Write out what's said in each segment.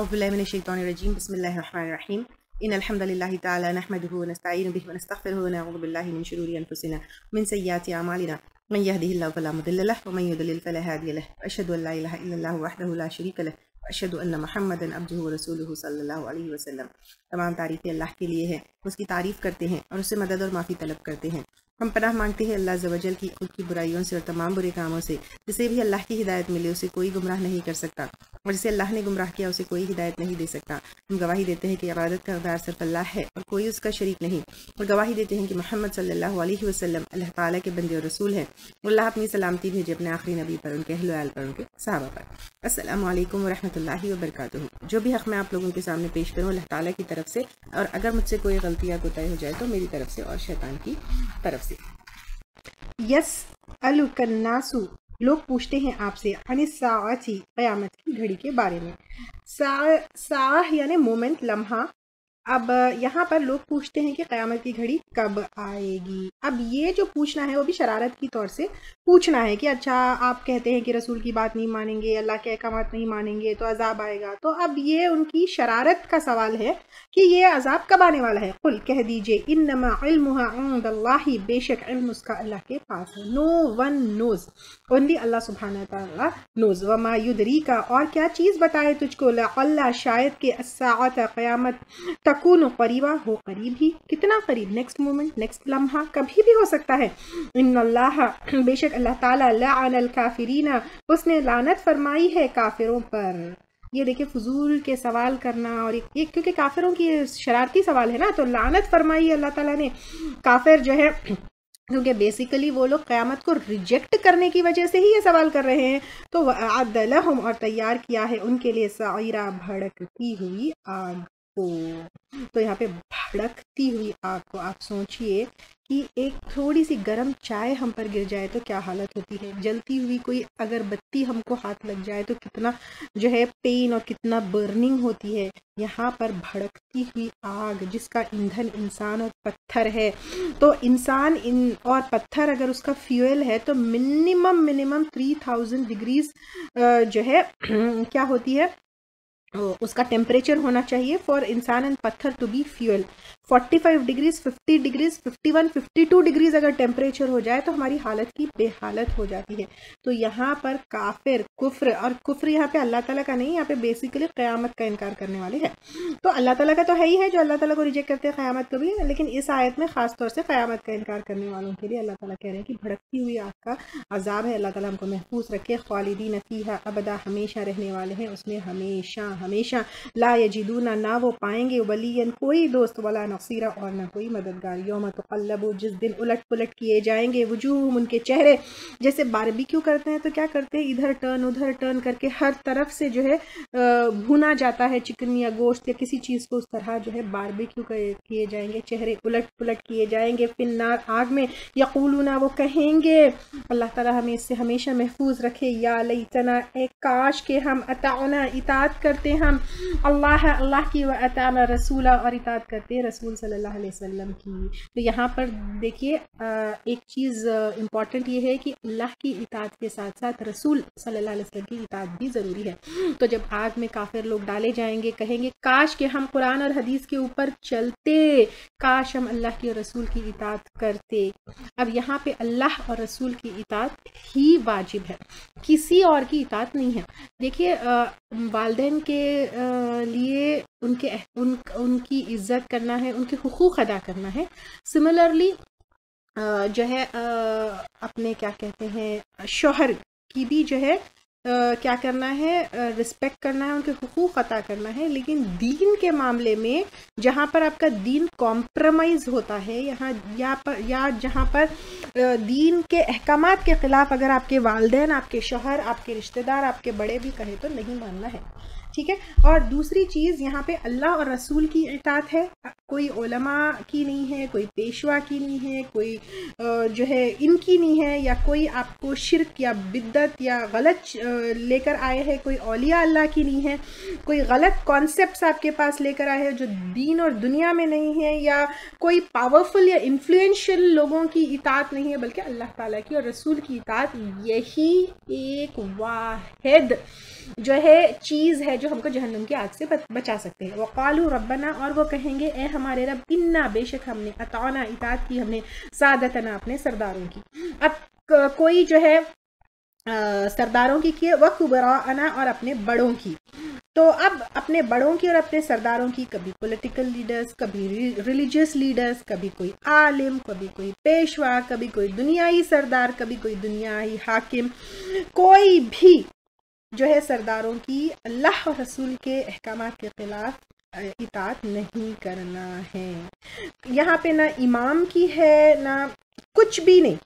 أعوذ بالله من الشيطان الرجيم بسم الله الرحمن الرحيم إن الحمد لله تعالى نحمده ونستعين به ونستغفره ونعوذ بالله من شرور أنفسنا ومن سيئات أعمالنا من يهده الله فلا مضل له ومن يضلل فلا هادي له أشهد أن لا إله إلا الله وحده لا شريك له وأشهد أن محمدا عبده ورسوله صلی اللہ علیہ وسلم۔ تمام تعریفیں اللہ کے لیے ہیں، اس کی تعریف کرتے ہیں اور اس سے مدد اور معافی طلب کرتے ہیں۔ ہم پناہ مانگتے ہیں اللہ عز و جل کی خود کی برائیوں سے اور تمام برے کاموں سے۔ جسے بھی اللہ کی ہدایت ملے اسے کوئی گمراہ نہیں کر سکتا، اور جسے اللہ نے گمراہ کیا اسے کوئی ہدایت نہیں دے سکتا۔ ہم گواہی دیتے ہیں کہ عبادت کا حقدار صرف اللہ ہے اور کوئی اس کا شریک نہیں، اور گواہی دیتے ہیں کہ محمد صلی اللہ علیہ وسلم اللہ تعالیٰ کے بندے اور رسول ہیں۔ اللہ اپنی سلامتی بھیجے اپنے آخری نبی پر، ان کے اہل و عیال پر، ان کے صحابہ پر۔ السلام علیکم ورحمۃ اللہ وبرکاتہ۔ جو بھی حق میں آپ لوگوں کے سامنے پیش کروں اللہ تعالیٰ کی طرف سے، اور اگر مجھ سے کوئی غلطی یا کوتاہی ہو جائے تو میری طرف سے اور شیطان کی طرف سے۔ یسألک الناس، لوگ پوچھتے ہیں آپ سے، عن الساعۃ، قیامت کی گھڑی کے بارے میں۔ ساعہ یعنی مومنٹ، لمحہ۔ اب یہاں پر لوگ پوچھتے ہیں کہ قیامت کی گھڑی کب آئے گی۔ اب یہ جو پوچھنا ہے وہ بھی شرارت کی طور سے پوچھنا ہے کہ اچھا آپ کہتے ہیں کہ رسول کی بات نہیں مانیں گے، اللہ کے احکامات نہیں مانیں گے تو عذاب آئے گا، تو اب یہ ان کی شرارت کا سوال ہے کہ یہ عذاب کب آنے والا ہے۔ قل، کہہ دیجئے، انما علمها عند اللہ، بے شک علم اس کا اللہ کے پاس ہے۔ نو ون نوز، اونلی اللہ سبحانہ تعالیٰ نوز۔ وما یدریک، اور کیا چیز بتائے تجھ کو، لعل، شاید کہ الساعۃ، قیامت، تکون قریبا، ہو قریب ہی۔ کتنا قریب؟ نیکسٹ مومنٹ، نیکسٹ لمحہ، کبھی بھی ہو سکتا ہے۔ ان اللہ، بے شک اللہ تعالیٰ، لعن الکافرین، اس نے لعنت فرمائی ہے کافروں پر۔ یہ دیکھیں فضول کے سوال کرنا، اور یہ کیونکہ کافروں کی شرارتی سوال ہے نا، تو لعنت فرمائی ہے اللہ تعالیٰ نے کافر جو ہے، کیونکہ بیسیکلی وہ لوگ قیامت کو ریجیکٹ کرنے کی وجہ سے ہی یہ سوال کر رہے ہیں۔ تو وَأَعَدَّ لَهُمْ، اور تیار کیا ہے ان کے لیے، سعیرا، بھڑکتی ہوئی آگ کو۔ تو یہاں پہ بھڑکتی ہوئی آگ کو آپ سوچئے کہ ایک تھوڑی سی گرم چائے ہم پر گر جائے تو کیا حالت ہوتی ہے، جلتی ہوئی کوئی اگر بتی ہم کو ہاتھ لگ جائے تو کتنا جو ہے پین اور کتنا برننگ ہوتی ہے۔ یہاں پر بھڑکتی ہوئی آگ جس کا ایندھن انسان اور پتھر ہے، تو انسان اور پتھر اگر اس کا فیول ہے تو منیمم 3000 ڈگریز جو ہے کیا ہوتی ہے، اس کا ٹیمپریچر ہونا چاہیے فار انسان اینڈ پتھر to be fuel. 45 degrees, 50 degrees, 51، 52 degrees اگر ٹیمپریچر ہو جائے تو ہماری حالت کی بے حالت ہو جاتی ہے۔ تو یہاں پر کافر، کفر، اور کفر یہاں پہ اللہ تعالیٰ کا نہیں، یہاں پہ بیسیکلی قیامت کا انکار کرنے والے ہیں۔ تو اللہ تعالیٰ کا تو ہے ہی ہے جو اللہ تعالیٰ کو ریجیکٹ کرتے ہیں قیامت کو بھی، لیکن اس آیت میں خاص طور سے قیامت کا انکار کرنے والوں کے لیے اللہ تعالیٰ کہہ رہے ہیں کہ بھڑکتی ہوئی آگ کا عذاب ہے۔ اللہ تعالیٰ ہم کو محفوظ رکھے۔ خالدین فیہا ابدا، ہمیشہ رہنے والے ہیں اس میں ہمیشہ ہمیشہ۔ لا یجدون، نہ وہ پائیں گے، ولین، کوئی دوست، ولا نصیرا، اور نہ کوئی مددگار۔ یوم تقلب، جس دن الٹ پلٹ کیے جائیں گے، وجوہہم، ان کے چہرے، جیسے باربیکیو کرتے ہیں تو کیا کرتے ہیں، ادھر ٹرن ادھر ٹرن کر کے ہر طرف سے جو ہے بھونا جاتا ہے چکن یا گوشت یا کسی چیز کو، اس طرح جو ہے باربیکیو کیے جائیں گے، چہرے الٹ پلٹ کیے جائیں گے، فی النار، آگ میں۔ یقولون، وہ کہیں گے، اللہ تعالیٰ ہمیں اس سے ہمیشہ محفوظ رکھے، یا لیتنا، ایک کاش کہ ہم اطعنا، اطاعت کرتے ہم اللہ کی، و اطعنا رسولہ، اور اطاعت کرتے رسول صلی اللہ علیہ وسلم کی۔ تو یہاں پر دیکھیے ایک چیز امپورٹنٹ یہ ہے کہ اللہ کی اطاعت کے ساتھ ساتھ رسول صلی اللہ علیہ وسلم کی اطاعت بھی ضروری ہے۔ تو جب آگ میں کافر لوگ ڈالے جائیں گے، کہیں گے کاش کہ ہم قرآن اور حدیث کے اوپر چلتے، کاش ہم اللہ کی اور رسول کی اطاعت کرتے۔ اب یہاں پہ اللہ اور رسول کی اطاعت ہی واجب ہے، کسی اور کی اطاعت نہیں ہے۔ دیکھیے والدین کے لیے ان کی عزت کرنا ہے، ان کے حقوق ادا کرنا ہے۔ سملرلی جو ہے اپنے کیا کہتے ہیں شوہر کی بھی جو ہے کیا کرنا ہے، رسپیکٹ کرنا ہے، ان کے حقوق عطا کرنا ہے۔ لیکن دین کے معاملے میں جہاں پر آپ کا دین کمپرومائز ہوتا ہے، یا جہاں پر دین کے احکامات کے خلاف اگر آپ کے والدین، آپ کے شوہر، آپ کے رشتہ دار، آپ کے بڑے بھی کہیں تو نہیں ماننا ہے، ٹھیک ہے۔ اور دوسری چیز یہاں پہ اللہ اور رسول کی اطاعت ہے، کوئی علماء کی نہیں ہے، کوئی پیشوا کی نہیں ہے، کوئی جو ہے ان کی نہیں ہے، یا کوئی آپ کو شرک یا بدعت یا غلط لے کر آئے ہیں، کوئی اولیاء اللہ کی نہیں ہے، کوئی غلط کانسیپٹس آپ کے پاس لے کر آئے ہیں جو دین اور دنیا میں نہیں ہے، یا کوئی پاورفل یا انفلوئنشل لوگوں کی اطاعت نہیں ہے، بلکہ اللہ تعالیٰ کی اور رسول کی اطاعت، یہی ایک واحد جو ہے چیز ہے جو جو ہم کو جہنم کی آگ سے بچا سکتے ہیں. وقالوا ربنا، اور وہ کہیں گے اے ہمارے رب، انا بے شک ہم نے اطعنا اطاعت کی ہم نے سادتنا اپنے سرداروں کی. اب کوئی جو ہے سرداروں کی وکبراءنا اور اپنے بڑوں کی. تو اب اپنے بڑوں کی اور اپنے سرداروں کی، کبھی پولیٹیکل لیڈرز، کبھی ریلیجیس لیڈرز، کبھی کوئی عالم، کبھی کوئی پیشوا، کبھی کوئی دنیائی سردار، کبھی کوئی دنیائی حاکم، کوئی بھی جو ہے سرداروں کی اللہ اور رسول کے احکامات کے خلاف اطاعت نہیں کرنا ہے. یہاں پہ نہ امام کی ہے نہ کچھ بھی نہیں.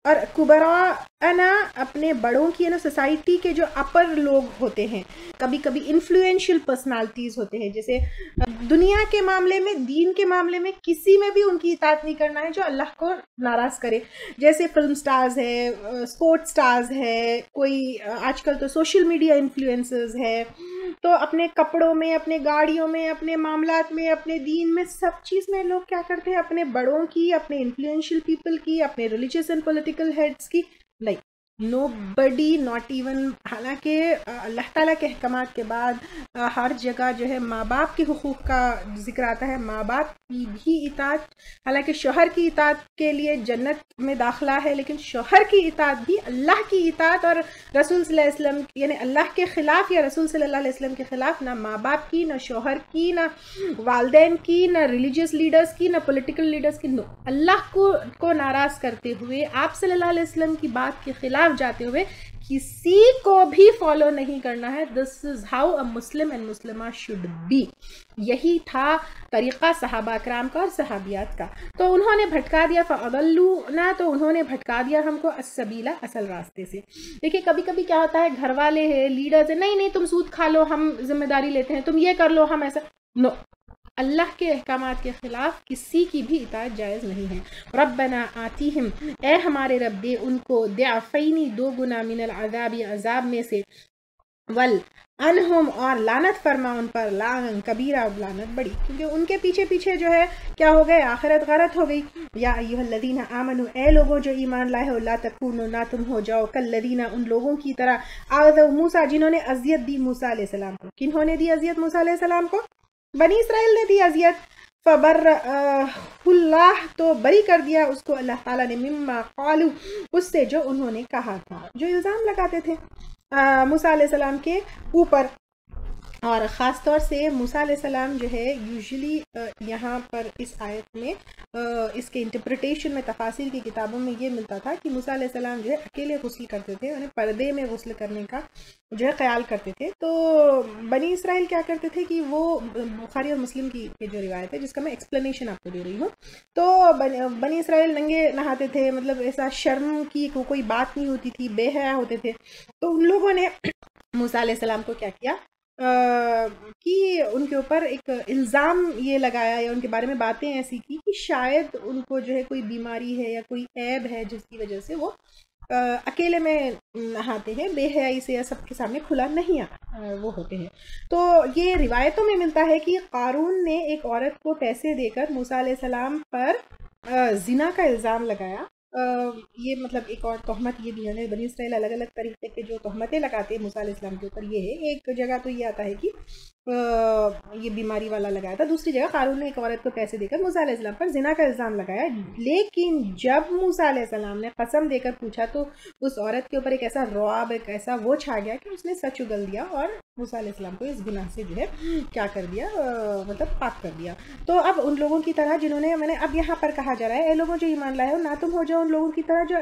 اور کبراءنا اپنے بڑوں کی، نا سوسائٹی کے جو اپر لوگ ہوتے ہیں، کبھی کبھی انفلوئنشل پرسنالٹیز ہوتے ہیں، جیسے دنیا کے معاملے میں، دین کے معاملے میں کسی میں بھی ان کی اطاعت نہیں کرنا ہے جو اللہ کو ناراض کرے. جیسے فلم سٹارز ہے، اسپورٹ سٹارز ہے، کوئی آج کل تو سوشل میڈیا انفلوئنسرز ہے، تو اپنے کپڑوں میں، اپنے گاڑیوں میں، اپنے معاملات میں، اپنے دین میں، سب چیز میں لوگ کیا کرتے ہیں؟ اپنے بڑوں کی، اپنے انفلوئنشل پیپل کی، اپنے ریلیجیس اینڈ پولیٹیکل ہیڈز کی نہیں. نو بڈی ناٹ ایون. حالانکہ اللہ تعالیٰ کے احکامات کے بعد ہر جگہ جو ہے ماں باپ کے حقوق کا ذکر آتا ہے، ماں باپ کی بھی اطاعت. حالانکہ شوہر کی اطاعت کے لیے جنت میں داخلہ ہے، لیکن شوہر کی اطاعت بھی اللہ کی اطاعت اور رسول صلی اللہ علیہ وسلم، یعنی اللہ کے خلاف یا رسول صلی اللہ علیہ وسلم کے خلاف نہ ماں باپ کی، نہ شوہر کی، نہ والدین کی، نہ ریلیجیس لیڈرز کی، نہ پولیٹیکل لیڈرز کی. نو، اللہ کو ناراض کرتے ہوئے، آپ صلی اللہ علیہ وسلم کی بات کے خلاف جاتے ہوئے کسی کو بھی فالو نہیں کرنا ہے. This is how a Muslim and مسلمہ شوڈ بی. یہی تھا طریقہ صحابہ کرام کا اور صحابیات کا. تو انہوں نے بھٹکا دیا، فَأَضَلُّونَا، تو انہوں نے بھٹکا دیا ہم کو السبیل، اصل راستے سے. دیکھیں کبھی کبھی کیا ہوتا ہے، گھر والے ہیں، لیڈرز ہیں، نہیں تم سود کھا لو، ہم ذمہ داری لیتے ہیں، تم یہ کر لو، ہم ایسا. نو، اللہ کے احکامات کے خلاف کسی کی بھی اطاعت جائز نہیں ہے. ربنا آتیہم، اے ہمارے رب دے ان کو، ضعفین، 2 گنا، من العذاب، عذاب میں سے، انہم، اور لعنت فرما ان پر، لعن کبیرہ، لعنت بڑی، کیونکہ ان کے پیچھے جو ہے کیا ہو گئے، آخرت غرت ہو گئی. یا ایھا الذین آمنوا، اے لوگوں جو ایمان لائے ہو، لا تکونوا، نہ تم ہو جاؤ، کالذین، ان لوگوں کی طرح، آذوا موسیٰ، جنہوں نے اذیت دی موسیٰ علیہ السلام کو. کنہوں نے دی اذیت موسیٰ علیہ السلام کو؟ بنی اسرائیل نے دی اذیت. فبرأہ اللہ، تو بری کر دیا اس کو اللہ تعالیٰ نے، مما قالوا، اس سے جو انہوں نے کہا تھا، جو الزام لگاتے تھے موسیٰ علیہ السلام کے اوپر. اور خاص طور سے موسیٰ علیہ السلام جو ہے یوزلی یہاں پر اس آیت میں اس کے انٹرپریٹیشن میں، تفاسیر کی کتابوں میں یہ ملتا تھا کہ موسیٰ علیہ السلام جو ہے اکیلے غسل کرتے تھے، انہیں پردے میں غسل کرنے کا جو ہے خیال کرتے تھے. تو بنی اسرائیل کیا کرتے تھے کہ وہ، بخاری اور مسلم کی جو روایت ہے جس کا میں ایکسپلینیشن آپ کو دے رہی ہوں، تو بنی اسرائیل ننگے نہاتے تھے، مطلب ایسا شرم کی کوئی بات نہیں ہوتی تھی، بے حیا ہوتے تھے. تو ان لوگوں نے موسیٰ علیہ السلام کو کیا کیا کہ ان کے اوپر ایک الزام یہ لگایا، یا ان کے بارے میں باتیں ایسی کی کہ شاید ان کو جو ہے کوئی بیماری ہے یا کوئی عیب ہے جس کی وجہ سے وہ اکیلے میں نہاتے ہیں، بے حیائی سے یا سب کے سامنے کھلا نہیں وہ ہوتے ہیں. تو یہ روایتوں میں ملتا ہے کہ قارون نے ایک عورت کو پیسے دے کر موسیٰ علیہ السلام پر زنا کا الزام لگایا. یہ مطلب ایک اور تہمت یہ بھی ہے، بنی اسرائیل الگ الگ طریقے کے جو تہمتیں لگاتے ہیں موسیٰ علیہ السلام کے اوپر. یہ ہے ایک جگہ تو یہ آتا ہے کہ یہ بیماری والا لگایا تھا، دوسری جگہ قارون نے ایک عورت کو پیسے دے کر موسیٰ علیہ السلام پر زنا کا الزام لگایا. لیکن جب موسیٰ علیہ السلام نے قسم دے کر پوچھا تو اس عورت کے اوپر ایک ایسا رعب، ایک ایسا وہ چھا گیا کہ اس نے سچ اگل دیا اور موسیٰ علیہ السلام کو اس گناہ سے جو ہے کیا کر دیا، مطلب پاک کر دیا. تو اب ان لوگوں کی طرح جنہوں نے، میں نے اب یہاں پر کہا جا رہا ہے اے لوگوں جو ایمان لائے ہو، نہ تم ہو جاؤ ان لوگوں کی طرح جو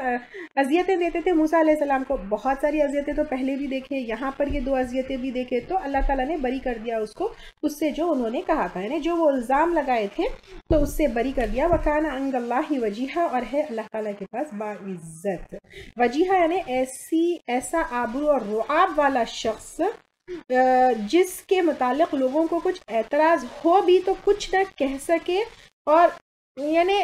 اذیتیں دیتے تھے موسیٰ علیہ السلام کو. بہت ساری اذیتیں تو پہلے بھی دیکھے، یہاں پر یہ 2 اذیتیں بھی دیکھے. تو اللہ تعالیٰ نے بری کر دیا اس کو، اس سے جو انہوں نے کہا تھا، یعنی جو وہ الزام لگائے تھے تو اس سے بری کر دیا. وَكَانَ عِندَ اللَّهِ وَجِيهًا، اور ہے اللہ تعالیٰ کے پاس باعزت. وجیحہ یعنی ایسا آبرو اور رعاب والا شخص جس کے متعلق لوگوں کو کچھ اعتراض ہو بھی تو کچھ نہ کہہ سکے. اور یعنی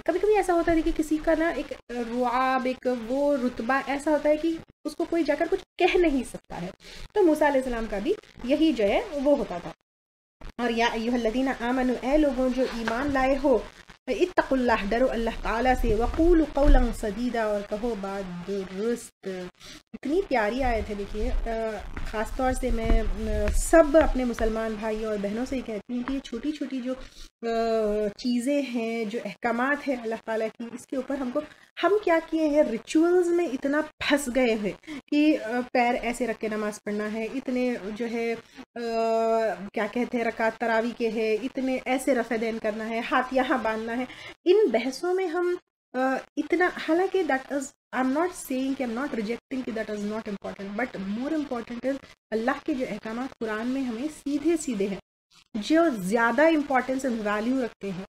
کبھی کبھی ایسا ہوتا ہے کہ کسی کا نا ایک رعاب، ایک وہ رتبہ ایسا ہوتا ہے کہ اس کو کوئی جا کر کچھ کہہ نہیں سکتا ہے. تو موسیٰ علیہ السلام کا بھی یہی جو ہے وہ ہوتا تھا. اور یا ایھا الذین آمنوا، اے لوگوں جو ایمان لائے ہو، اتقوا اللہ، ڈرو اللہ تعالیٰ سے، وقولوا قولا سدیدا، اور کہو بات درست. اتنی پیاری آیت ہے. دیکھیے خاص طور سے میں سب اپنے مسلمان بھائی اور بہنوں سے یہ کہتی ہوں کہ یہ چھوٹی چھوٹی جو چیزیں ہیں، جو احکامات ہیں اللہ تعالیٰ کی، اس کے اوپر ہم کیا کیے ہیں، ریچولز میں اتنا پھنس گئے ہیں کہ پیر ایسے رکھ کے نماز پڑھنا ہے، اتنے جو ہے کیا کہتے ہیں رکعت تراوی کے ہے، اتنے ایسے رفع دین کرنا ہے، ہاتھ یہاں باندھنا ہے. ان بحثوں میں ہم اتنا، حالانکہ that is I am not seeing کہ آئی ایم ناٹ ریجیکٹنگ کہ that is not important, but more important is اللہ کے جو احکامات قرآن میں ہمیں سیدھے سیدھے ہیں، جو زیادہ امپورٹنس اینڈ ویلیو رکھتے ہیں،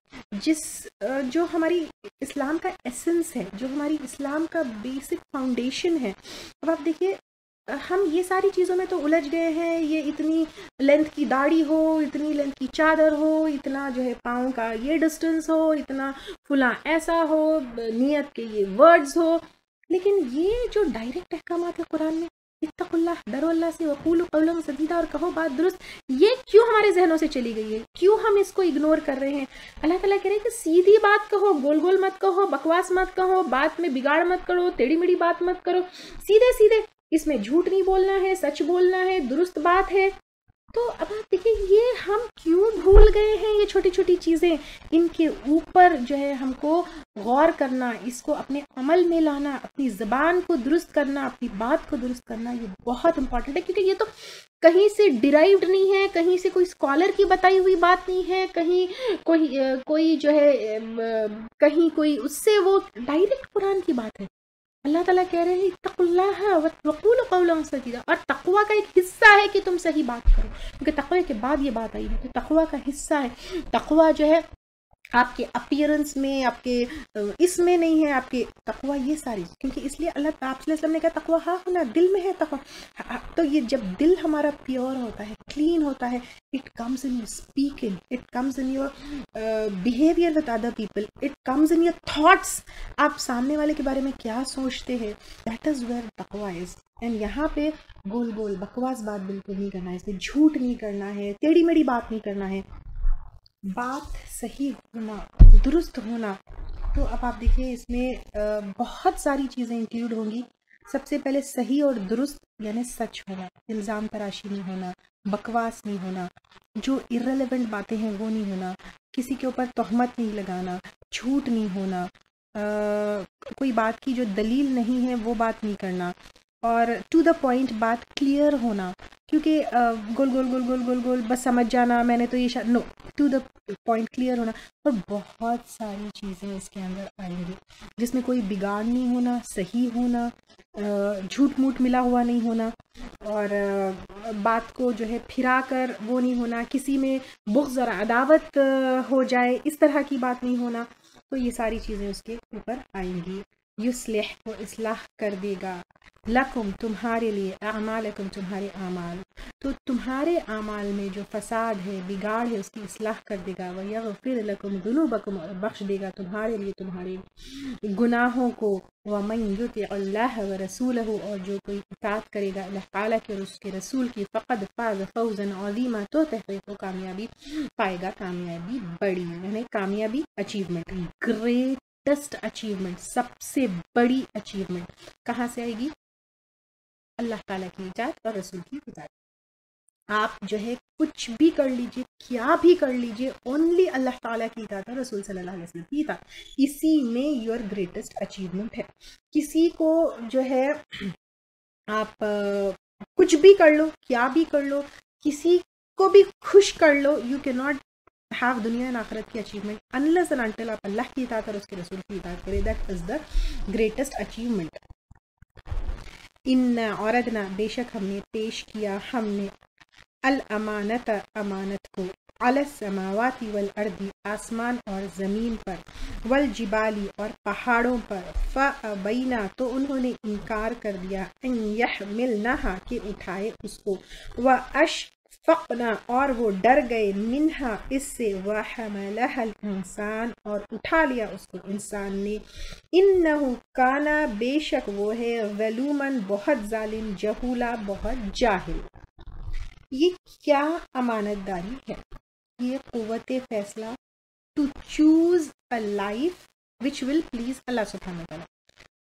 جو ہماری اسلام کا ایسنس ہے، جو ہماری اسلام کا بیسک فاؤنڈیشن ہے. اب آپ دیکھیے ہم یہ ساری چیزوں میں تو الجھ گئے ہیں، یہ اتنی لینتھ کی داڑھی ہو، اتنی لینتھ کی چادر ہو، اتنا جو ہے پاؤں کا یہ ڈسٹنس ہو، اتنا فلاں ایسا ہو، نیت کے یہ ورڈز ہو، لیکن یہ جو ڈائریکٹ احکامات ہیں قرآن میں، اتقوا اللہ، ڈرو اللہ سے، وقولوا قولا سدیدا، اور کہو بات درست، یہ کیوں ہمارے ذہنوں سے چلی گئی ہے؟ کیوں ہم اس کو اگنور کر رہے ہیں؟ اللہ تعالیٰ کہہ رہے ہیں کہ سیدھی بات کہو، گول گول مت کہو، بکواس مت کہو، بات میں بگاڑ مت کرو، ٹیڑھی میڑھی بات مت کرو، سیدھے سیدھے، اس میں جھوٹ نہیں بولنا ہے، سچ بولنا ہے، درست بات ہے. تو اب آپ دیکھیں یہ ہم کیوں بھول گئے ہیں، یہ چھوٹی چھوٹی چیزیں، ان کے اوپر جو ہے ہم کو غور کرنا، اس کو اپنے عمل میں لانا، اپنی زبان کو درست کرنا، اپنی بات کو درست کرنا، یہ بہت امپورٹنٹ ہے. کیونکہ یہ تو کہیں سے ڈیرائیوڈ نہیں ہے، کہیں سے کوئی اسکالر کی بتائی ہوئی بات نہیں ہے، کہیں کوئی جو ہے کہیں کوئی اس سے، وہ ڈائریکٹ قرآن کی بات ہے. اللہ تعالیٰ کہہ رہے ہیں اتقوا اللہ وقولوا قولا سدیدا، اور تقویٰ کا ایک حصہ ہے کہ تم صحیح بات کرو، کیونکہ تقوی کے بعد یہ بات آئی ہے، تو تقویٰ کا حصہ ہے. تقویٰ جو ہے آپ کے اپیرنس میں، آپ کے اس میں نہیں ہے، آپ کے تقویٰ یہ ساری، کیونکہ اس لیے اللہ آپ صلی اللہ علیہ وسلم نے کہا تقویٰ ہاں ہونا، دل میں ہے تقویٰ. تو یہ جب دل ہمارا پیور ہوتا ہے، کلین ہوتا ہے، it comes in your speaking, it comes in your behaviour with other people, it comes in your thoughts. آپ سامنے والے کے بارے میں کیا سوچتے ہیں، دیٹ از ویئر تقویٰ از. اینڈ یہاں پہ گول گول بکواس بات بالکل نہیں کرنا ہے، اس میں جھوٹ نہیں کرنا ہے، ٹیڑھی میڑھی بات نہیں کرنا ہے، بات صحیح ہونا، درست ہونا. تو اب آپ دیکھیں اس میں بہت ساری چیزیں انکلوڈ ہوں گی. سب سے پہلے صحیح اور درست یعنی سچ ہونا، الزام تراشی نہیں ہونا، بکواس نہیں ہونا، جو irrelevant باتیں ہیں وہ نہیں ہونا، کسی کے اوپر تہمت نہیں لگانا، جھوٹ نہیں ہونا، کوئی بات کی جو دلیل نہیں ہے وہ بات نہیں کرنا، اور ٹو دا پوائنٹ بات کلیئر ہونا. کیونکہ گول گول گول گول گول گول بس سمجھ جانا میں نے تو یہ نو، ٹو دا پوائنٹ کلیئر ہونا. اور بہت ساری چیزیں اس کے اندر آئیں گی جس میں کوئی بگاڑ نہیں ہونا، صحیح ہونا، جھوٹ موٹ ملا ہوا نہیں ہونا، اور بات کو جو ہے پھرا کر وہ نہیں ہونا، کسی میں بغض اور عداوت ہو جائے اس طرح کی بات نہیں ہونا. تو یہ ساری چیزیں اس کے اوپر آئیں گی. یصلح، وہ اصلاح کر دے گا، لکم تمہارے لیے، اعمالکم تمہارے اعمال، تو تمہارے اعمال میں جو فساد ہے، بگاڑ ہے، اس کی اصلاح کر دے گا. ویغفر لکم ذنوبکم، اور بخش دے گا تمہارے لیے تمہارے گناہوں کو. ومن یطع اللہ ورسولہ، اور جو کوئی اطاعت کرے گا اللہ تعالیٰ کے اور اس کے رسول کی، فقد فاز فوزا عظیما، تو تحقیق و کامیابی پائے گا، کامیابی بڑی، یعنی کامیابی اچیومنٹ، گریٹسٹ اچیومنٹ، سب سے بڑی اچیومنٹ کہاں سے آئے گی؟ اللہ تعالیٰ کی اطاعت اور رسول کی اطاعت. آپ جو ہے کچھ بھی کر لیجئے، کیا بھی کر لیجئے، اونلی اللہ تعالیٰ کی اطاعت اور رسول صلی اللہ علیہ وسلم کی اطاعت، اسی میں یور گریٹسٹ اچیومنٹ ہے. کسی کو جو ہے آپ کچھ بھی کر لو، کیا بھی کر لو، کسی کو بھی خوش کر لو، یو کی ناٹ ہیو دنیا اور آخرت کی اچیومنٹ انلیس اینڈ انٹل آپ اللہ کی اطاعت اور اس کے رسول کی اطاعت کرے. That is the greatest achievement. اِنَّا عَرَضْنَا، بے شک ہم نے پیش کیا، ہم نے الامانت، امانت کو، علی السماوات والارض، آسمان اور زمین پر، والجبالی، اور پہاڑوں پر، فابینا، تو انہوں نے انکار کر دیا، ان یحملنہا، کہ اٹھائے اس کو، واشفقنا، اور وہ ڈر گئے، منہا، اس سے، وحملہا الانسان، اور اٹھا لیا اس کو انسان نے، انہو کانا، بے شک وہ ہے، ظلوماً، بہت ظالم، جہولا، بہت جاہل. یہ کیا امانت داری ہے؟ یہ قوت فیصلہ to choose a life which will please Allah subhanahu wa ta'ala.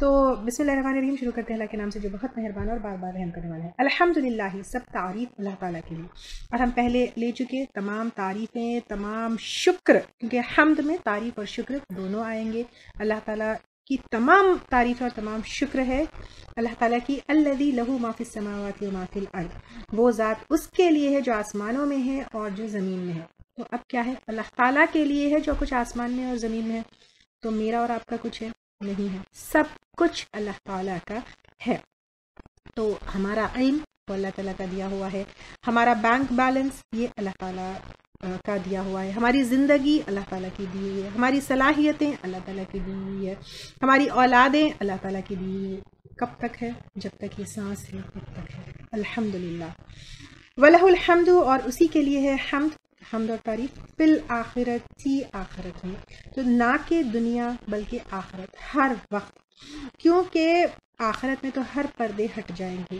تو بسم اللہ الرحمن الرحیم شروع کرتے ہیں اللہ کے نام سے جو بہت مہربان اور بار بار رحم کرنے والا ہے. الحمدللہ، سب تعریف اللہ تعالیٰ کے لیے. اور ہم پہلے لے چکے تمام تعریفیں، تمام شکر، کیونکہ حمد میں تعریف اور شکر دونوں آئیں گے. اللہ تعالیٰ کی تمام تعریف اور تمام شکر ہے اللہ تعالیٰ کی. الذی لہ ما فی السماوات و ما فی الارض، وہ ذات اس کے لیے ہے جو آسمانوں میں ہے اور جو زمین میں ہے. تو اب کیا ہے؟ اللہ تعالیٰ کے لیے ہے جو کچھ آسمان میں اور زمین میں ہے. تو میرا اور آپ کا کچھ ہے؟ نہیں ہے. سب کچھ اللہ تعالیٰ کا ہے. تو ہمارا علم وہ اللہ تعالیٰ کا دیا ہوا ہے، ہمارا بینک بیلنس یہ اللہ تعالیٰ کا دیا ہوا ہے، ہماری زندگی اللہ تعالیٰ کی دی ہوئی ہے، ہماری صلاحیتیں اللہ تعالیٰ کی دی ہوئی ہے، ہماری اولادیں اللہ تعالیٰ کی دی ہوئی ہے. کب تک ہے؟ جب تک یہ سانس ہے تب تک ہے. الحمدللہ. وَلَهُ الْحَمْدُ، اور اسی کے لیے ہے حمد اور تعریف. فی الآخرتی، آخرت میں. تو نہ کہ دنیا بلکہ آخرت، ہر وقت. کیونکہ آخرت میں تو ہر پردے ہٹ جائیں گے،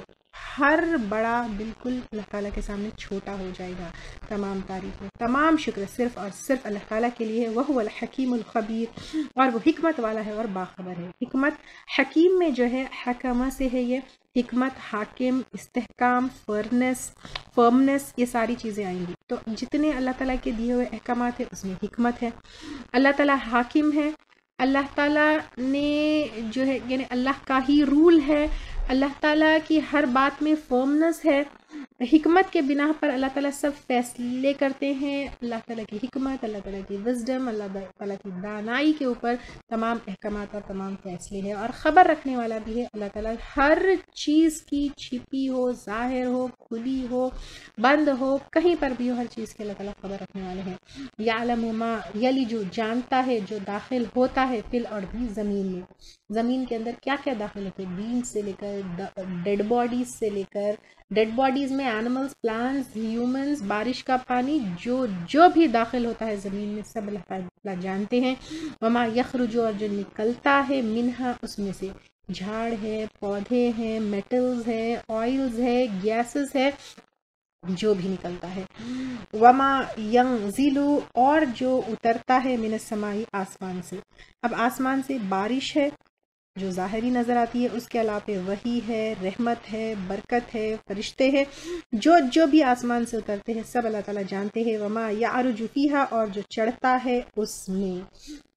ہر بڑا بالکل اللہ تعالیٰ کے سامنے چھوٹا ہو جائے گا. تمام تعریفیں، تمام شکر صرف اور صرف اللہ تعالیٰ کے لیے ہے. وَهُوَ الْحَكِيمُ الْخَبِيرُ، اور وہ حکمت والا ہے اور باخبر ہے. حکمت حکیم میں جو ہے حکمہ سے ہے، یہ حکمت، حاکم، استحکام، فرمنس، یہ ساری چیزیں آئیں گی. تو جتنے اللہ تعالیٰ کے دیے ہوئے احکامات ہیں اس میں حکمت ہے. اللہ تعالیٰ حاکم ہے، اللہ تعالیٰ نے جو ہے یعنی اللہ کا ہی رول ہے، اللہ تعالیٰ کی ہر بات میں فرمنس ہے. حکمت کے بنا پر اللہ تعالیٰ سب فیصلے کرتے ہیں. اللہ تعالیٰ کی حکمت، اللہ تعالیٰ کی وزڈم، اللہ تعالیٰ کی دانائی کے اوپر تمام احکامات اور تمام فیصلے ہیں. اور خبر رکھنے والا بھی ہے اللہ تعالیٰ، ہر چیز کی، چھپی ہو، ظاہر ہو، کھلی ہو، بند ہو، کہیں پر بھی ہو، ہر چیز کے اللہ تعالیٰ خبر رکھنے والے ہیں. یعلم ما یلج، جانتا ہے جو داخل ہوتا ہے، فی الارض، زمین میں. زمین کے اندر کیا کیا داخل ہوتے ہیں؟ بینگ سے لے کر ڈیڈ باڈیز سے لے کر، ڈیڈ باڈیز میں اینیملز، پلانٹس، ہیومنز، بارش کا پانی، جو بھی داخل ہوتا ہے زمین میں سب اللہ تعالیٰ جانتے ہیں. وما یخرج، اور جو نکلتا ہے، منہا، اس میں سے، جھاڑ ہے، پودے ہیں، میٹلز ہے، آئلز ہے، گیسز ہے، جو بھی نکلتا ہے. وما ینزل، اور جو اترتا ہے، من السماء، آسمان سے. اب آسمان سے بارش ہے جو ظاہری نظر آتی ہے، اس کے علاوہ وحی ہے، رحمت ہے، برکت ہے، فرشتے ہیں، جو بھی آسمان سے اترتے ہیں سب اللہ تعالیٰ جانتے ہیں. وما یعرج فیہا، اور جو چڑھتا ہے اس میں.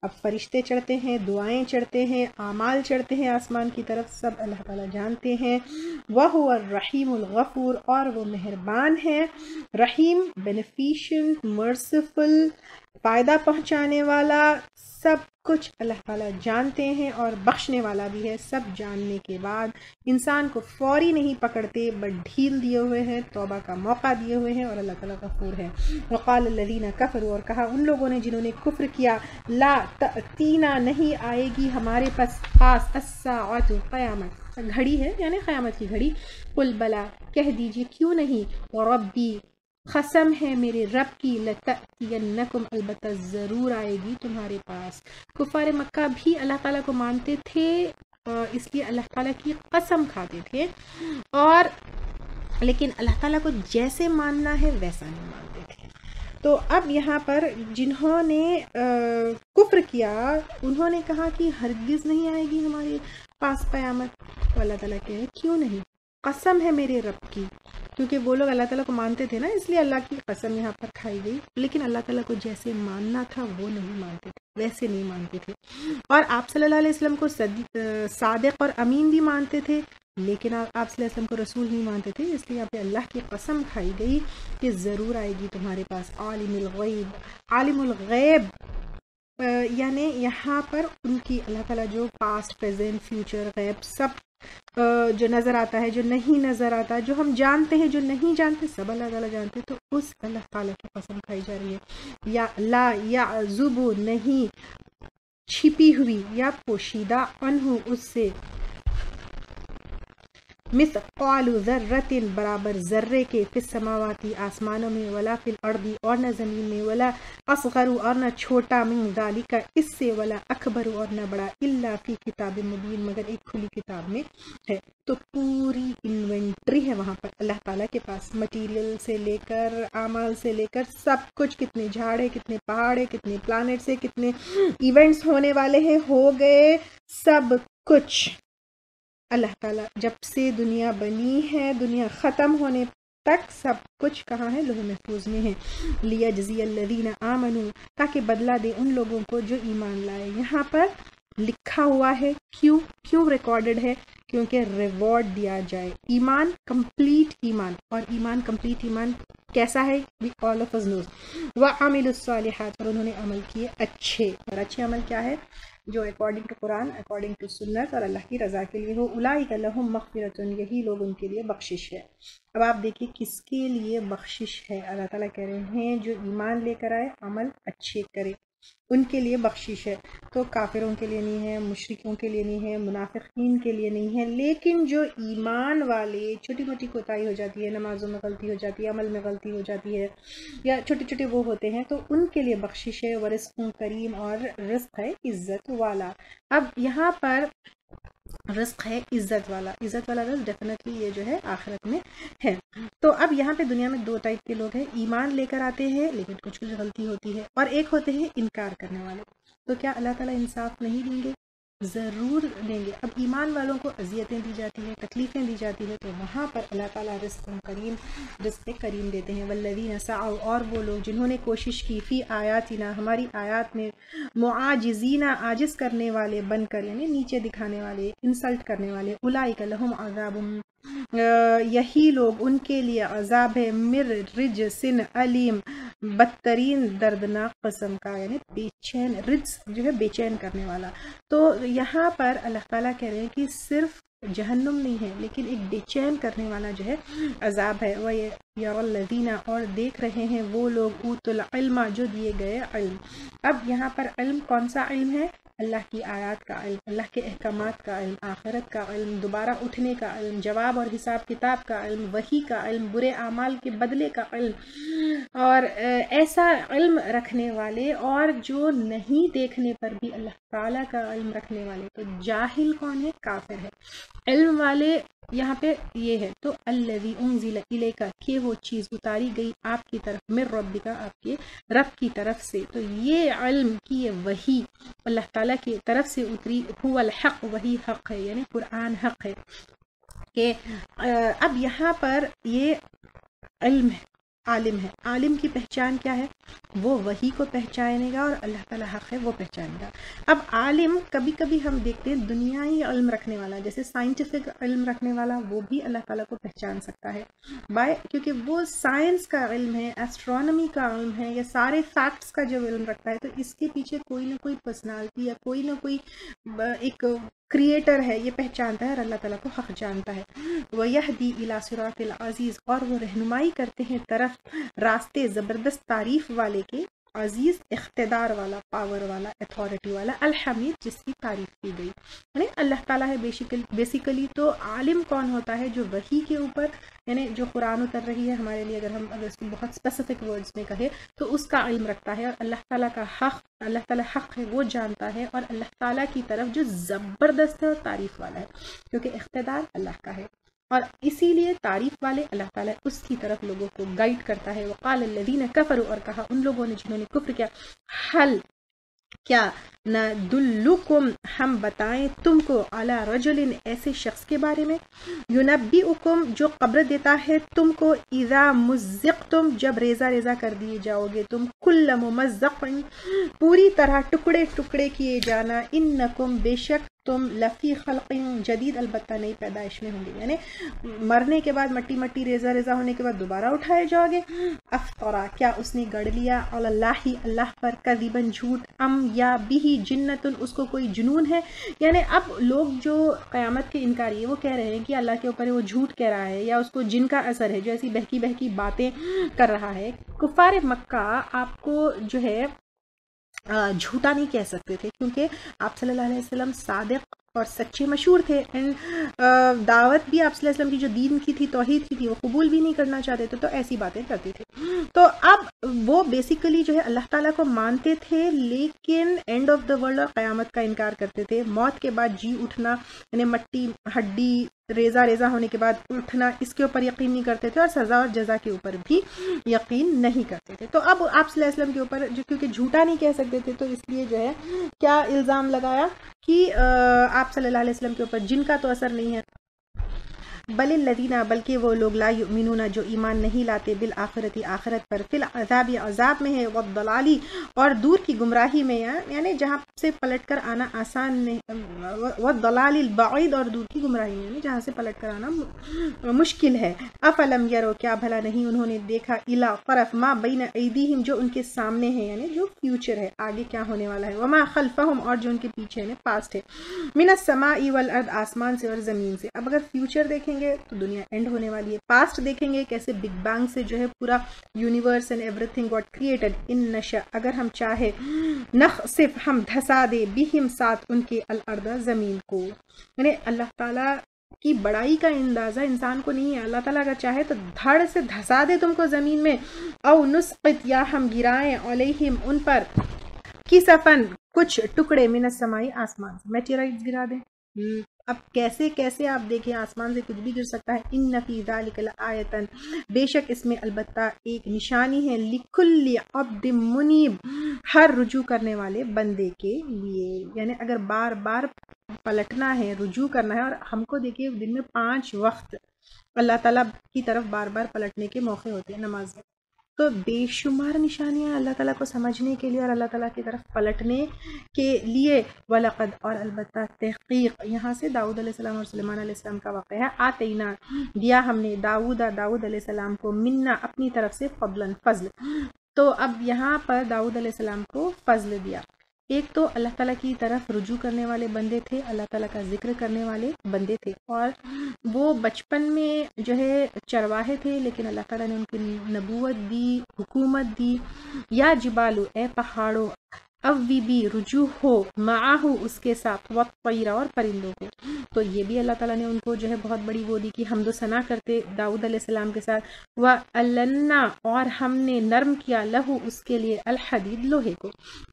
اب فرشتے چڑھتے ہیں، دعائیں چڑھتے ہیں، اعمال چڑھتے ہیں آسمان کی طرف، سب اللہ تعالیٰ جانتے ہیں. وَهُوَ الرحیم الغفور، اور وہ مہربان ہے، رحیم، بینیفیشنٹ، مرسیفل، فائدہ پہنچانے والا. سب کچھ اللہ تعالیٰ جانتے ہیں اور بخشنے والا بھی ہے. سب جاننے کے بعد انسان کو فوری نہیں پکڑتے، بٹ ڈھیل دیے ہوئے ہیں، توبہ کا موقع دیے ہوئے ہیں، اور اللہ تعالیٰ غفور ہے. وقال الذین کفروا، اور کہا ان لوگوں نے جنہوں نے کفر کیا، لا تأتینا، نہیں آئے گی ہمارے پاس، الساعۃ، قیامت، گھڑی ہے یعنی قیامت کی گھڑی. قل بلا، کہہ دیجیے کیوں نہیں، ربی، قسم ہے میرے رب کی، لتأتینکم، البتہ ضرور آئے گی تمہارے پاس. کفار مکہ بھی اللہ تعالیٰ کو مانتے تھے، اس لیے اللہ تعالیٰ کی قسم کھاتے تھے، اور لیکن اللہ تعالیٰ کو جیسے ماننا ہے ویسا نہیں مانتے تھے. تو اب یہاں پر جنہوں نے کفر کیا انہوں نے کہا کہ ہرگز نہیں آئے گی ہمارے پاس قیامت. تو اللہ تعالیٰ کہے کیوں نہیں، قسم ہے میرے رب کی، کیونکہ وہ لوگ اللہ تعالیٰ کو مانتے تھے نا، اس لیے اللہ کی قسم یہاں پر کھائی گئی. لیکن اللہ تعالیٰ کو جیسے ماننا تھا وہ نہیں مانتے تھے، ویسے نہیں مانتے تھے. اور آپ صلی اللہ علیہ وسلم کو صادق اور امین بھی مانتے تھے، لیکن آپ صلی اللہ علیہ وسلم کو رسول نہیں مانتے تھے. اس لیے یہاں پہ اللہ کی قسم کھائی گئی کہ ضرور آئے گی تمہارے پاس. عالم الغیب، عالم الغیب یعنی یہاں پر ان کی اللہ تعالیٰ جو پاسٹ، پریزنٹ، فیوچر، غیب، سب جو نظر آتا ہے، جو نہیں نظر آتا، جو ہم جانتے ہیں، جو نہیں جانتے، سب اللہ تعالیٰ جانتے. تو اس اللہ تعالیٰ کی قسم کھائی جا رہی ہے. یا لا یعزب، نہیں چھپی ہوئی یا پوشیدہ، عنہ، اس سے، مثقال ذرۃ، برابر ذرے کے، فی السماوات، آسمانوں میں، ولا فی الارض، اور نہ زمین میں، ولا اصغر، اور نہ چھوٹا، من ذالک، اس سے، ولا اکبر، اور نہ بڑا، الا فی کتاب مبین، مگر ایک کھلی کتاب میں ہے. تو پوری انوینٹری ہے وہاں پر اللہ تعالیٰ کے پاس، مٹیریل سے لے کر، اعمال سے لے کر، سب کچھ، کتنے جھاڑ ہے، کتنے پہاڑ ہے، کتنے پلانٹس ہے، کتنے ایونٹس ہونے والے ہیں، ہو گئے، سب کچھ اللہ تعالیٰ جب سے دنیا بنی ہے، دنیا ختم ہونے تک سب کچھ کہاں ہے؟ لوح محفوظ میں ہے. لیجزی الذین آمنوا، تاکہ بدلہ دے ان لوگوں کو جو ایمان لائے. یہاں پر لکھا ہوا ہے، کیوں ریکارڈڈ ہے؟ کیونکہ ریوارڈ دیا جائے. ایمان کمپلیٹ ایمان، اور ایمان کمپلیٹ ایمان کیسا ہے؟ we all of us knows. وَعَمِلُوا الصَّالِحَاتِ، اور انہوں نے عمل کیے اچھے. اور اچھے عمل کیا ہے؟ جو اکارڈنگ ٹو قرآن، اکارڈنگ ٹو سنت اور اللہ کی رضا کے لیے ہو. اولئک لہم مغفرۃ، یہی لوگ ان کے لیے بخشش ہے. اب آپ دیکھیے کس کے لیے بخشش ہے. اللہ تعالیٰ کہہ رہے ہیں جو ایمان لے کر آئے، عمل اچھے کرے، ان کے لیے بخشش ہے. تو کافروں کے لیے نہیں ہے، مشرکوں کے لیے نہیں ہے، منافقین کے لیے نہیں ہے. لیکن جو ایمان والے، چھوٹی موٹی کوتاہی ہو جاتی ہے، نمازوں میں غلطی ہو جاتی ہے، عمل میں غلطی ہو جاتی ہے، یا چھوٹے چھوٹے وہ ہوتے ہیں، تو ان کے لیے بخشش ہے. ورزق کریم، اور رزق ہے عزت والا. اب یہاں پر رزق ہے عزت والا. عزت والا رزق ڈیفینیٹلی یہ جو ہے آخرت میں ہے. تو اب یہاں پہ دنیا میں دو ٹائپ کے لوگ ہیں. ایمان لے کر آتے ہیں لیکن کچھ غلطی ہوتی ہے، اور ایک ہوتے ہیں انکار کرنے والے. تو کیا اللہ تعالیٰ انصاف نہیں دیں گے؟ ضرور دیں گے. اب ایمان والوں کو اذیتیں دی جاتی ہیں، تکلیفیں دی جاتی ہیں، تو وہاں پر اللہ تعالیٰ رزق کریم دیتے ہیں. والذین سعوا، اور وہ لوگ جنہوں نے کوشش کی، فی آیاتنا، ہماری آیات میں، معاجزین، عاجز کرنے والے بن کر، یعنی نیچے دکھانے والے، انسلٹ کرنے والے. اولئک لہم عذاب، یہی لوگ، ان کے لیے عذاب ہے، مر رجس علیم، بدترین دردناک قسم کا، یعنی بے چین. رجس جو ہے بے چین کرنے والا. تو یہاں پر اللہ تعالیٰ کہہ رہے ہیں کہ صرف جہنم نہیں ہے، لیکن ایک بے چین کرنے والا جو ہے عذاب ہے. وَيَرَى الَّذِينَ، اور دیکھ رہے ہیں وہ لوگ، اوتوا العلم، جو دیے گئے علم. اب یہاں پر علم کون سا علم ہے؟ اللہ کی آیات کا علم، اللہ کے احکامات کا علم، آخرت کا علم، دوبارہ اٹھنے کا علم، جواب اور حساب کتاب کا علم، وحی کا علم، برے اعمال کے بدلے کا علم. اور ایسا علم رکھنے والے، اور جو نہیں دیکھنے پر بھی اللہ تعالیٰ کا علم رکھنے والے. تو جاہل کون ہے؟ کافر ہے. علم والے یہاں پہ یہ ہے. تو الذی انزل الیک، کہ وہ چیز اتاری گئی آپ کی طرف، من ربک، آپ کے رب کی طرف سے. تو یہ علم کی یہ وحی اللہ تعالیٰ کی طرف سے اتری، هو الحق، وہی حق ہے، یعنی قرآن حق ہے. کہ اب یہاں پر یہ علم ہے، عالم ہے. عالم کی پہچان کیا ہے؟ وہ وحی کو پہچانے گا، اور اللہ تعالیٰ حق ہے وہ پہچانے گا. اب عالم کبھی کبھی ہم دیکھتے ہیں دنیائی علم رکھنے والا، جیسے سائنٹیفک علم رکھنے والا، وہ بھی اللہ تعالیٰ کو پہچان سکتا ہے کیونکہ وہ سائنس کا علم ہے، ایسٹرونومی کا علم ہے، یا سارے فیکٹس کا جو علم رکھتا ہے. تو اس کے پیچھے کوئی نہ کوئی پرسنالٹی یا کوئی نہ کوئی ایک کریٹر ہے، یہ پہچانتا ہے، اور اللہ تعالیٰ کو حق جانتا ہے. وَيَهْدِي إِلَى صِرَاطِ الْعَزِيزِ، اور وہ رہنمائی کرتے ہیں طرف راستے زبردست تعریف والے کے، عزیز اقتدار والا، پاور والا، اتھارٹی والا، الحمید جس کی تعریف کی گئی. یعنی اللہ تعالیٰ ہے بیسیکلی. تو عالم کون ہوتا ہے؟ جو وحی کے اوپر، یعنی جو قرآن اتر رہی ہے ہمارے لیے، اگر اس کو بہت اسپیسیفک ورڈز میں کہے تو اس کا علم رکھتا ہے، اور اللہ تعالیٰ کا حق، اللہ تعالیٰ حق ہے وہ جانتا ہے، اور اللہ تعالیٰ کی طرف جو زبردست ہے اور تعریف والا ہے، کیونکہ اقتدار اللہ کا ہے، اور اسی لیے تعریف والے اللہ تعالیٰ اس کی طرف لوگوں کو گائیڈ کرتا ہے. وقال الذین کفروا، اور کہا ان لوگوں نے جنہوں نے کفر کیا، حل، کیا، ندلکم، ہم بتائیں تم کو، علی رجل، ایسے شخص کے بارے میں، ینبئکم، جو خبر دیتا ہے تم کو، اذا مزقتم، جب ریزہ ریزہ کر دیے جاؤ گے تم، کل ممزق، پوری طرح ٹکڑے ٹکڑے کیے جانا، انکم، بے شک تم، لفی خلق جدید، البتہ نئی پیدائش میں ہوں گے. یعنی مرنے کے بعد مٹی مٹی، ریزہ ریزہ ہونے کے بعد دوبارہ اٹھائے جاؤ گے. افطرا، کیا اس نے گڑھ لیا، علی اللہ، اللہ پر، کذباً، جھوٹ، ام، یا بھی جنتن، اس کو کوئی جنون ہے. یعنی اب لوگ جو قیامت کے انکاری ہے وہ کہہ رہے ہیں کہ اللہ کے اوپر وہ جھوٹ کہہ رہا ہے، یا اس کو جن کا اثر ہے، جو ایسی بہکی بہکی باتیں کر رہا ہے. کفار مکہ آپ کو جو ہے جھوٹا نہیں کہہ سکتے تھے، کیونکہ آپ صلی اللہ علیہ وسلم صادق اور سچے مشہور تھے. دعوت بھی آپ صلی اللہ علیہ وسلم کی جو دین کی تھی، توحید کی تھی، وہ قبول بھی نہیں کرنا چاہتے تھے، تو ایسی باتیں کرتے تھے. تو اب وہ بیسیکلی جو ہے اللہ تعالیٰ کو مانتے تھے، لیکن اینڈ آف دا ورلڈ اور قیامت کا انکار کرتے تھے. موت کے بعد جی اٹھنا، یعنی مٹی ہڈی ریزہ ریزہ ہونے کے بعد اٹھنا، اس کے اوپر یقین نہیں کرتے تھے، اور سزا اور جزا کے اوپر بھی یقین نہیں کرتے تھے. تو اب آپ صلی اللہ علیہ وسلم کے اوپر کیونکہ جھوٹا نہیں کہہ سکتے تھے، تو اس لیے جو ہے کیا الزام لگایا کہ آپ صلی اللہ علیہ وسلم کے اوپر جن کا تو اثر نہیں ہے. بل الذین، بلکہ وہ لوگ لا یؤمنون جو ایمان نہیں لاتے، بالآخرت آخرت پر، فی العذاب عذاب میں ہے، والضلالی اور دور کی گمراہی میں، یعنی جہاں سے پلٹ کر آنا آسان نہیں، والضلال البعید اور دور کی گمراہی میں، یعنی جہاں سے پلٹ کر آنا مشکل ہے. افلم یرو، کیا بھلا نہیں انہوں نے دیکھا، الی طرف ما بین ایدیہم جو ان کے سامنے ہے، یعنی جو فیوچر ہے، آگے کیا ہونے والا ہے، وما خلفہم اور جو ان کے پیچھے ہے، پاسٹ ہے، من السماء والارض آسمان سے اور زمین سے. اب اگر فیوچر دیکھیں گے تو دنیا اینڈ ہونے والی ہے، پاسٹ دیکھیں گے کیسے بگ بینگ سے جو ہے پورا universe and everything what created, ان نشا اگر ہم چاہے، نخسف ہم دھسا دے، بہم ساتھ ان کے، الارض زمین کو. یعنی اللہ تعالیٰ کی بڑائی کا اندازہ انسان کو نہیں ہے. اللہ تعالیٰ اگر چاہے تو دھڑ سے دھسا دے تم کو زمین میں، او نسقط یا ہم گرائیں، علیہم ان پر، کسفن کچھ ٹکڑے، من السمائی آسمان سے، میٹیورائٹس گرا دیں. اب کیسے کیسے آپ دیکھیں آسمان سے کچھ بھی گر سکتا ہے. ان فی ذلک لآیۃ، بے شک اس میں البتہ ایک نشانی ہے، لکل عبد منیب، ہر رجوع کرنے والے بندے کے لیے. یعنی اگر بار بار پلٹنا ہے، رجوع کرنا ہے، اور ہم کو دیکھیے دن میں 5 وقت اللہ تعالیٰ کی طرف بار بار پلٹنے کے موقع ہوتے ہیں نماز میں، تو بے شمار نشانیاں اللہ تعالیٰ کو سمجھنے کے لیے اور اللہ تعالیٰ کی طرف پلٹنے کے لیے. وَلَقَدْ، اور البتہ تحقیق، یہاں سے داؤد علیہ السلام اور سلیمان علیہ السلام کا واقعہ ہے. آتینا، دیا ہم نے، داؤد علیہ السلام کو، منا اپنی طرف سے، فضلاً فضل. تو اب یہاں پر داؤد علیہ السلام کو فضل دیا. ایک تو اللہ تعالیٰ کی طرف رجوع کرنے والے بندے تھے، اللہ تعالیٰ کا ذکر کرنے والے بندے تھے، اور وہ بچپن میں جو ہے چرواہے تھے، لیکن اللہ تعالیٰ نے ان کی نبوت دی، حکومت دی. یا جبالو، اے پہاڑوں، اوی بھی رجوع ہو، معاہو اس کے ساتھ، والطیر اور پرندوں کو. تو یہ بھی اللہ تعالیٰ نے ان کو جو ہے بہت بڑی وہ دی کہ حمد و ثنا کرتے داؤد علیہ السلام کے ساتھ. وَأَلَّنَّا، اور ہم نے نرم کیا، لہو اس کے لیے، الحدید لوہے کو.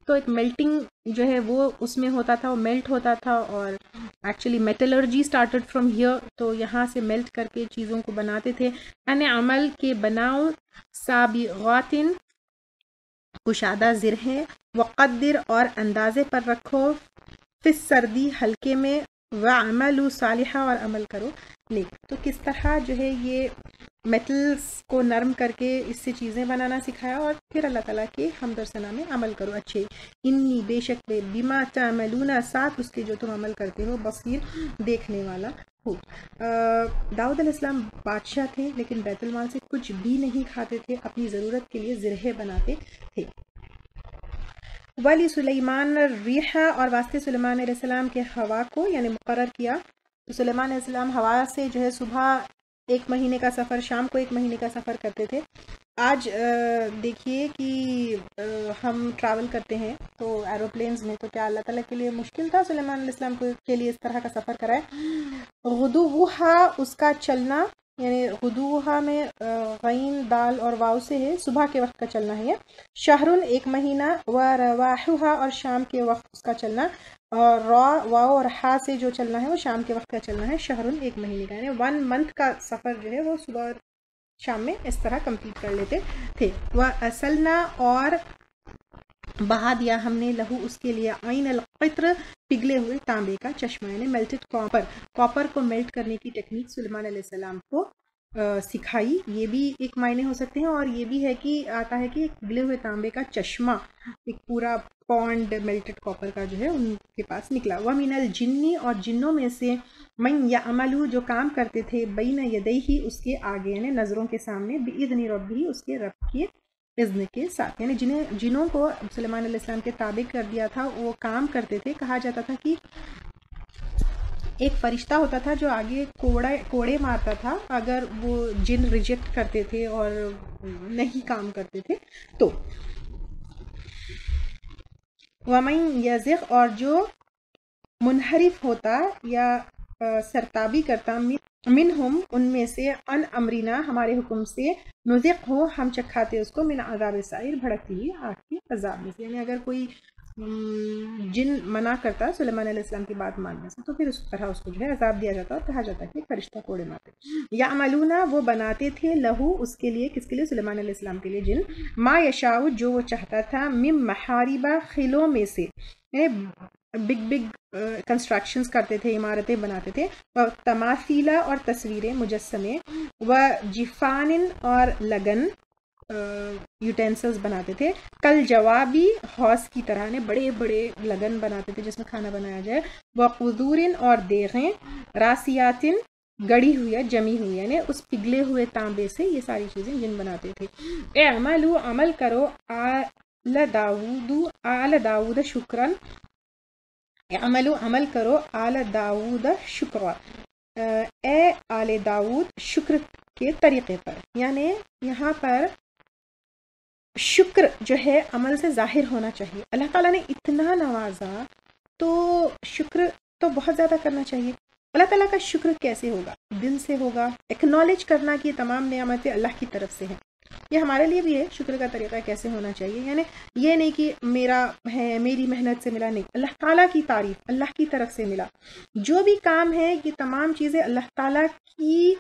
تو ایک میلٹنگ جو ہے وہ اس میں ہوتا تھا، وہ میلٹ ہوتا تھا، اور actually metallurgy started from here, تو یہاں سے میلٹ کر کے چیزوں کو بناتے تھے. ان عمل کے بناؤ، سابغاتن کشادہ زرہیں، وقدر اور اندازے پر رکھو، فی سردی ہلکے میں، وعملوا صالحہ اور عمل کرو نیک. تو کس طرح جو ہے یہ میٹلز کو نرم کر کے اس سے چیزیں بنانا سکھایا، اور پھر اللہ تعالیٰ کے حمد و ثنا میں عمل کرو اچھے. انی، بے شک میں، بما تعملون، ساتھ اس کے جو تم عمل کرتے ہو، بصیر، دیکھنے والا ہو. داؤد علیہ السلام بادشاہ تھے، لیکن بیت المال سے کچھ بھی نہیں کھاتے تھے، اپنی ضرورت کے لیے زرہیں بناتے تھے. ولی سلیمان الریح، اور واسطے سلیمان علیہ السلام کے ہوا کو، یعنی مقرر کیا. تو سلیمان علیہ السلام ہوا سے جو ہے صبح 1 مہینے کا سفر، شام کو 1 مہینے کا سفر کرتے تھے. آج دیکھیے کہ ہم ٹریول کرتے ہیں تو ایروپلینز میں، تو کیا اللہ تعالیٰ کے لیے مشکل تھا سلیمان علیہ السلام کے لیے اس طرح کا سفر کرائے. غدوہا، اس کا چلنا، یعنی غدوہا میں غین، دال اور واو سے ہے، صبح کے وقت کا چلنا ہے. شہرن، 1 مہینہ، ورواحوہا، اور شام کے وقت اس کا چلنا، اور را، واو اور ہا سے جو چلنا ہے وہ شام کے وقت کا چلنا ہے. شہرن، 1 مہینے کا، یعنی 1 منتھ کا سفر جو ہے وہ صبح اور شام میں اس طرح کمپلیٹ کر لیتے تھے. وَأَسَلْنَا، اور بہا دیا ہم نے، لہو اس کے لیے، عین القطر، پگھلے ہوئے تانبے کا چشمہ، یعنی میلٹڈ کاپر کو میلٹ کرنے کی ٹیکنیک سلیمان علیہ السلام کو سکھائی. یہ بھی ایک معنی ہو سکتے ہیں، اور یہ بھی ہے کہ آتا ہے کہ ایک پگھلے ہوئے تانبے کا چشمہ، ایک پورا پونڈ میلٹڈ کاپر کا جو ہے ان کے پاس نکلا. وَمِنَ الْجِنِّ، اور جنوں میں سے، من یعملو، جو کام کرتے تھے، بین یدیہ، اس کے آگے، یعنی نظروں کے سامنے، بِإِذْنِ رَبِّهِ، اس کے رب کے اذن کے ساتھ. یعنی جنوں کو سلیمان علیہ السلام کے تابع کر دیا تھا، وہ کام کرتے تھے. کہا جاتا تھا کہ ایک فرشتہ ہوتا تھا جو آگے کوڑے مارتا تھا اگر وہ جن ریجیکٹ کرتے تھے اور نہیں کام کرتے تھے تو. وَمَن یزغ، اور جو منحرف ہوتا یا سرتابی کرتا، منہم، ان میں سے، ان امرنا، ہمارے حکم سے، نذق ہو، ہم چکھاتے اس کو، من عذاب السعیر، بھڑکتی ہوئی آگ کے عذاب میں سے. یعنی اگر کوئی جن منع کرتا سلیمان علیہ السلام کی بات ماننے سے تو پھر اس طرح اس کو جو ہے عذاب دیا جاتا اور کہا جاتا ہے کہ فرشتہ کوڑے مارتے. یعملون وہ بناتے تھے لہو اس کے لیے, کس کے لیے؟ سلیمان علیہ السلام کے لیے, جن ما یشاء جو وہ چاہتا تھا, مم محاربہ خلوں میں سے, بگ بگ کنسٹرکشنز کرتے تھے, عمارتیں بناتے تھے, تماثیلہ اور تصویریں, مجسمے, و جفان اور لگن یوٹینسلز بناتے تھے, کل جوابی حوض کی طرح, نے بڑے بڑے لگن بناتے تھے جس میں کھانا بنایا جائے, وہ قدورن اور دیغیں, راسیاتن گڑی ہوئی ہے, جمی ہوئی ہے, یعنی اس پگھلے ہوئے تانبے سے یہ ساری چیزیں جن بناتے تھے. اعملوا عمل کرو, آل داود شکرن, عملو عمل کرو, آل داود شکر, اے آل داود شکر کے طریقے پر. یعنی یہاں پر شکر جو ہے عمل سے ظاہر ہونا چاہیے. اللہ تعالیٰ نے اتنا نوازا تو شکر تو بہت زیادہ کرنا چاہیے. اللہ تعالیٰ کا شکر کیسے ہوگا؟ دل سے ہوگا, ایکنالج کرنا کہ تمام نعمتیں اللہ کی طرف سے ہیں. یہ ہمارے لیے بھی ہے شکر کا طریقہ کیسے ہونا چاہیے. یعنی یہ نہیں کہ میرا ہے, میری محنت سے ملا, نہیں, اللہ تعالیٰ کی تعریف, اللہ کی طرف سے ملا. جو بھی کام ہے یہ تمام چیزیں اللہ تعالیٰ کی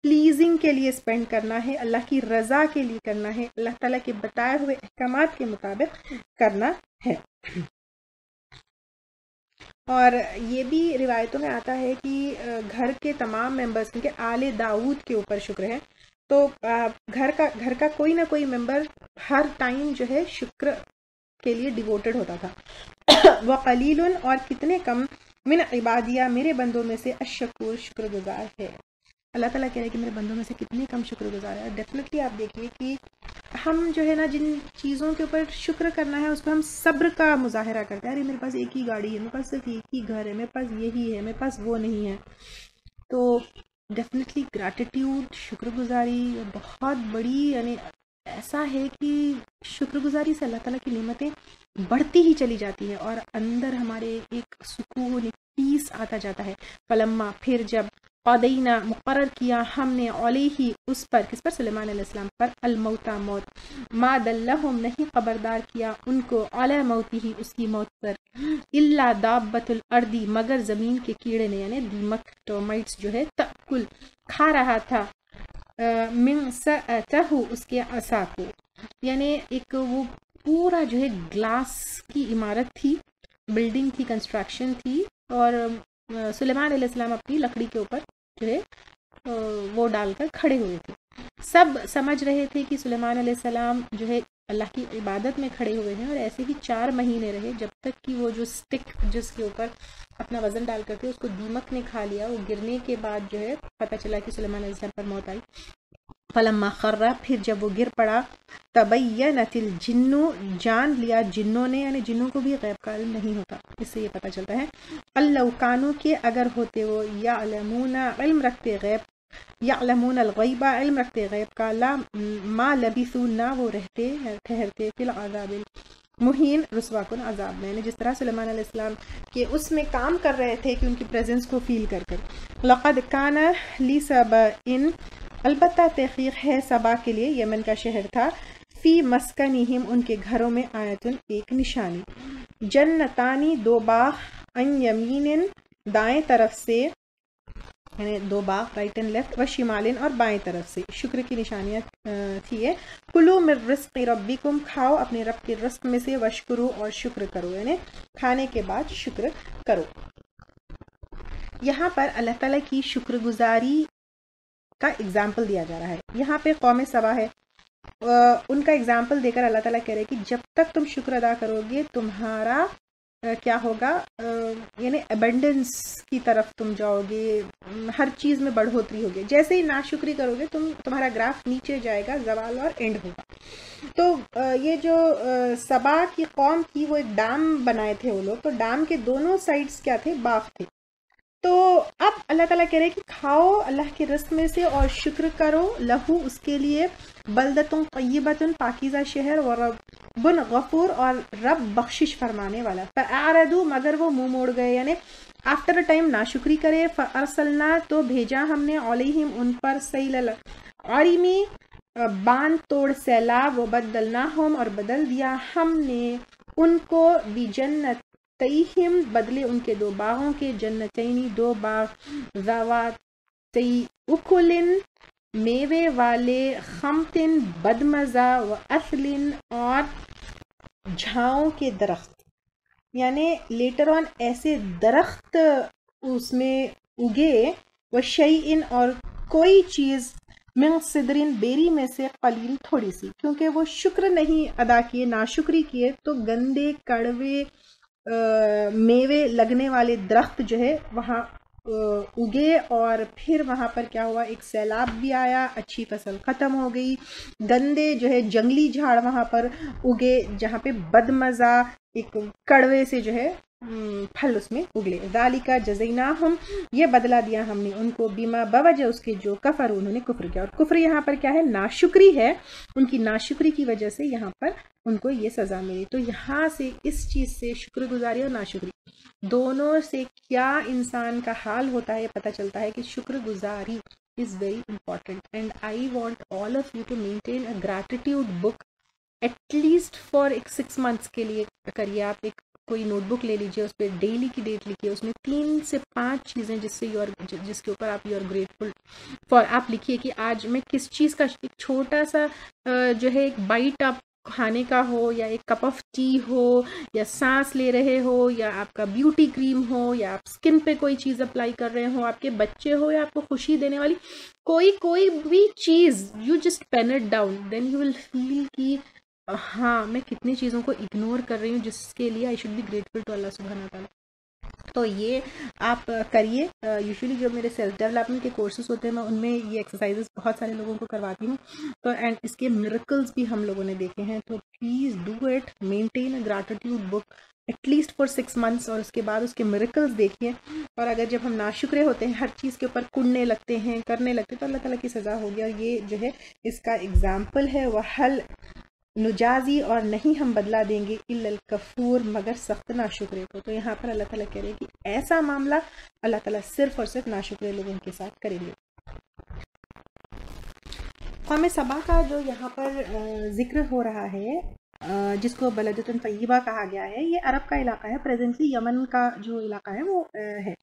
پلیزنگ کے لیے اسپینڈ کرنا ہے, اللہ کی رضا کے لیے کرنا ہے, اللہ تعالیٰ کے بتائے ہوئے احکامات کے مطابق کرنا ہے. اور یہ بھی روایتوں میں آتا ہے کہ گھر کے تمام ممبرس, کیونکہ آل داود کے اوپر شکر ہے, تو گھر کا کوئی نہ کوئی ممبر ہر ٹائم جو ہے شکر کے لیے ڈیووٹڈ ہوتا تھا. وقلیل اور کتنے کم, من عبادیہ میرے بندوں میں سے, الشکور شکر گزار ہے. اللہ تعالیٰ کہہ رہے کہ میرے بندوں میں سے کتنے کم شکر گزار ہے. ڈیفینیٹلی آپ دیکھیے کہ ہم جو ہے نا جن چیزوں کے اوپر شکر کرنا ہے اس پہ ہم صبر کا مظاہرہ کرتے ہیں. ارے میرے پاس ایک ہی گاڑی ہے, میرے پاس صرف ایک ہی گھر ہے, میرے پاس یہی ہے, میرے پاس وہ نہیں ہے. تو ڈیفینیٹلی گریٹیٹیوڈ, شکر گزاری بہت بڑی, یعنی ایسا ہے کہ شکر گزاری سے اللہ تعالیٰ کی نعمتیں بڑھتی ہی چلی جاتی ہے اور اندر ہمارے ایک سکون, ایک پیس آتا جاتا ہے. فلما پھر جب, قدینا مقرر کیا ہم نے, علیہ اس پر, کس پر؟ سلیمان علیہ السلام پر, الموت موت, ما دلہم نہیں خبردار کیا ان کو, علی موتہ اس کی موت پر, الا دابۃ الارض مگر زمین کے کیڑے نے, یعنی دیمک, ٹرمائٹس جو ہے, تأکل کھا رہا تھا, من سأتہ اس کے عصا کو. یعنی ایک وہ پورا جو ہے گلاس کی عمارت تھی, بلڈنگ تھی, کنسٹرکشن تھی, اور سلیمان علیہ السلام اپنی لکڑی کے اوپر جو ہے وہ ڈال کر کھڑے ہوئے تھے. سب سمجھ رہے تھے کہ سلیمان علیہ السلام جو ہے اللہ کی عبادت میں کھڑے ہوئے ہیں, اور ایسے ہی 4 مہینے رہے جب تک کہ وہ جو سٹک جس کے اوپر اپنا وزن ڈال کر کے اس کو دیمک نے کھا لیا. وہ گرنے کے بعد جو ہے پتہ چلا کہ سلیمان علیہ السلام پر موت آئی. فلما خر پھر جب وہ گر پڑا, تبینت الجن جان لیا جنوں نے, یعنی جنوں کو بھی غیب کا علم نہیں ہوتا. اس سے یہ پتہ چلتا ہے اللہ کانو کے اگر ہوتے وہ, یعلمون علم رکھتے غیب, یعلمون الغیب علم رکھتے غیب کا, لا ما لبثوا نہ وہ رہتے ٹھہرتے, فی العذاب مہین رسوا کن عذاب میں. یعنی جس طرح سلیمان علیہ السلام کہ اس میں کام کر رہے تھے کہ ان کی پریزنس کو فیل کر کر. لقد کان لسبإ البتہ تحقیق ہے سبا کے لیے, یمن کا شہر تھا, فی مسکنہم ان کے گھروں میں, آیتن ایک نشانی, جنتانی 2 باغ, ان یمین دائیں طرف سے, یعنی 2 باغ رائٹ اینڈ لیفٹ, و شمالن اور بائیں طرف سے. شکر کی نشانیاں تھی ہے. کلوا من رزق ربکم کھاؤ اپنے رب کے رزق میں سے, وشکرو اور شکر کرو, یعنی کھانے کے بعد شکر کرو. یہاں پر اللہ تعالیٰ کی شکر گزاری کا اگزامپل دیا جا رہا ہے. یہاں پہ قوم سبا ہے, ان کا اگزامپل دے کر اللہ تعالیٰ کہہ رہے کہ جب تک تم شکر ادا کرو گے تمہارا کیا ہوگا, یعنی ایبنڈنس کی طرف تم جاؤ گے, ہر چیز میں بڑھوتری ہوگی. جیسے ہی ناشکری کرو گے تمہارا گراف نیچے جائے گا, زوال اور اینڈ ہوگا. تو یہ جو سبا کی قوم تھی وہ ایک ڈیم بنائے تھے وہ لوگ, تو ڈیم کے دونوں سائڈز کیا تھے, باغ تھے. تو اب اللہ تعالیٰ کہہ رہے کہ کھاؤ اللہ کے رزق میں سے اور شکر کرو, لہو اس کے لیے, بلدتن طیبتن پاکیزہ شہر, و رب غفور اور رب بخشش فرمانے والا. فاعرضوا مگر وہ منہ موڑ گئے, یعنی آفٹر اے ٹائم ناشکری کرے. فارسلنا تو بھیجا ہم نے, علیہم ان پر, سیل العرمی باندھ توڑ سیلاب, و بدلناہم اور بدل دیا ہم نے ان کو بجنتیہم بدلے ان کے 2 باغوں کے، جنتینی 2 باغ، ذواتی اکلن میوے والے، خمتن بدمزہ، و اثلن اور جھاؤں کے درخت، یعنی لیٹر آن ایسے درخت اس میں اگے، و شیئن اور کوئی چیز، من صدرن بیری میں سے، قلیل تھوڑی سی، کیونکہ وہ شکر نہیں ادا کیے، ناشکری کیے، تو گندے کڑوے میوے لگنے والے درخت جو ہے وہاں اگے، اور پھر وہاں پر کیا ہوا، ایک سیلاب بھی آیا، اچھی فصل ختم ہو گئی، گندے جو ہے جنگلی جھاڑ وہاں پر اگے جہاں پہ بدمزہ ایک کڑوے سے جو ہے پھل اس میں اگلے، ذالک جزیناہم، یہ بدلہ دیا ہم نے ان کو، بیما بوجہ اس کے جو کفر انہوں نے کفر کیا، اور کفر یہاں پر کیا ہے، ناشکری ہے، ان کی ناشکری کی وجہ سے یہاں پر ان کو یہ سزا ملی۔ تو یہاں سے اس چیز سے شکر گزاری اور ناشکری دونوں سے کیا انسان کا حال ہوتا ہے پتہ چلتا ہے کہ شکر گزاری is very important, and I want all of you to maintain a gratitude book at least for 6 months کے لیے کریے۔ آپ ایک کوئی نوٹ بک لے لیجیے، اس پہ ڈیلی کی ڈیٹ لکھیے، اس میں 3 سے 5 چیزیں جس کے اوپر آپ یو آر گریٹفل فار، آپ لکھیے کہ آج میں کس چیز کا ایک چھوٹا سا جو ہے ایک بائٹ آپ کھانے کا ہو، یا ایک کپ آف ٹی ہو، یا سانس لے رہے ہو، یا آپ کا بیوٹی کریم ہو، یا آپ اسکن پہ کوئی چیز اپلائی کر رہے ہو، آپ کے بچے ہو، یا آپ کو خوشی دینے والی کوئی بھی چیز، you just pen it down, then you will feel کہ ہاں میں کتنی چیزوں کو اگنور کر رہی ہوں جس کے لیے I should be grateful to اللہ سبحانہ تعالیٰ۔ تو یہ آپ کریے۔ یوزلی جو میرے سیلف ڈیولپمنٹ کے کورسز ہوتے ہیں میں ان میں یہ ایکسرسائزز بہت سارے لوگوں کو کرواتی ہوں، تو اینڈ اس کے میریکلز بھی ہم لوگوں نے دیکھے ہیں۔ تو please do it, maintain a gratitude book at least for 6 months، اور اس کے بعد اس کے میریکلز دیکھیے۔ اور اگر جب ہم ناشکرے ہوتے ہیں، ہر چیز کے اوپر کڑنے لگتے ہیں، کرنے لگتے ہیں، تو اللہ تعالیٰ کی سزا ہوگی، اور یہ جو ہے اس کا اگزامپل ہے۔ وَحَلْ نجازی، اور نہیں ہم بدلہ دیں گے، الا الکفور، مگر سخت ناشکرے کو۔ تو یہاں پر اللہ تعالیٰ کہہ رہے ہیں کہ ایسا معاملہ اللہ تعالیٰ صرف اور صرف ناشکرے لوگوں کے ساتھ کریں گے۔ قوم سبا کا جو یہاں پر ذکر ہو رہا ہے، جس کو بلدۃ طیبہ کہا گیا ہے، یہ عرب کا علاقہ ہے، پریزنٹلی یمن کا جو علاقہ ہے وہ ہے۔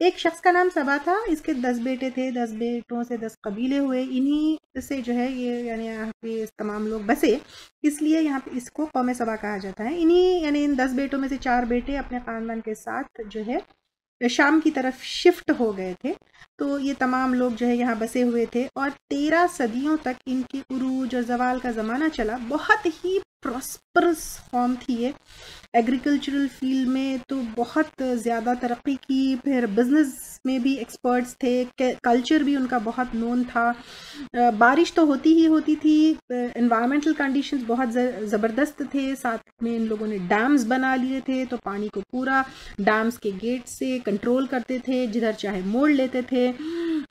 ایک شخص کا نام سبا تھا، اس کے 10 بیٹے تھے، 10 بیٹوں سے 10 قبیلے ہوئے، انہی سے جو ہے یہ یعنی یہاں پہ تمام لوگ بسے، اس لیے یہاں پہ اس کو قوم سبا کہا جاتا ہے۔ انہی یعنی ان 10 بیٹوں میں سے 4 بیٹے اپنے خاندان کے ساتھ جو ہے شام کی طرف شفٹ ہو گئے تھے، تو یہ تمام لوگ جو ہے یہاں بسے ہوئے تھے، اور 13 صدیوں تک ان کی عروج اور زوال کا زمانہ چلا۔ بہت ہی پراسپرس قوم تھی یہ، ایگریکلچرل فیلڈ میں تو بہت زیادہ ترقی کی، پھر بزنس میں بھی ایکسپرٹس تھے، کلچر بھی ان کا بہت نون تھا، بارش تو ہوتی ہی ہوتی تھی، انوائرمنٹل کنڈیشنز بہت زبردست تھے، ساتھ میں ان لوگوں نے ڈیمز بنا لیے تھے، تو پانی کو پورا ڈیمز کے گیٹ سے کنٹرول کرتے تھے، جدھر چاہے موڑ لیتے تھے۔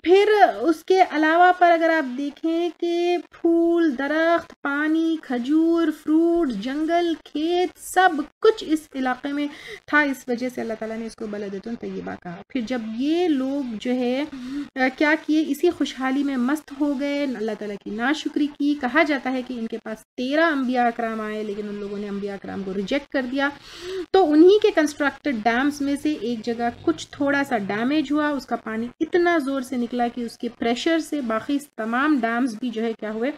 پھر اس کے علاوہ پر اگر آپ دیکھیں کہ پھول، درخت، پانی، کھجور، فروٹ، جنگل، کھیت، سب کچھ اس علاقے میں تھا، اس وجہ سے اللہ تعالیٰ نے اس کو بلدۃ طیبہ کہا۔ پھر جب یہ لوگ جو ہے کیا کیے، اسی خوشحالی میں مست ہو گئے، اللہ تعالیٰ کی ناشکری کی۔ کہا جاتا ہے کہ ان کے پاس 13 انبیاء اکرام آئے، لیکن ان لوگوں نے انبیاء اکرام کو ریجیکٹ کر دیا، تو انہی کے کنسٹرکٹڈ ڈیمز میں سے ایک جگہ کچھ تھوڑا سا ڈیمیج ہوا، اس کا پانی اتنا زور سے نکلا کہ اس کے پریشر سے باقی تمام ڈیمز بھی جو ہے کیا ہوئے،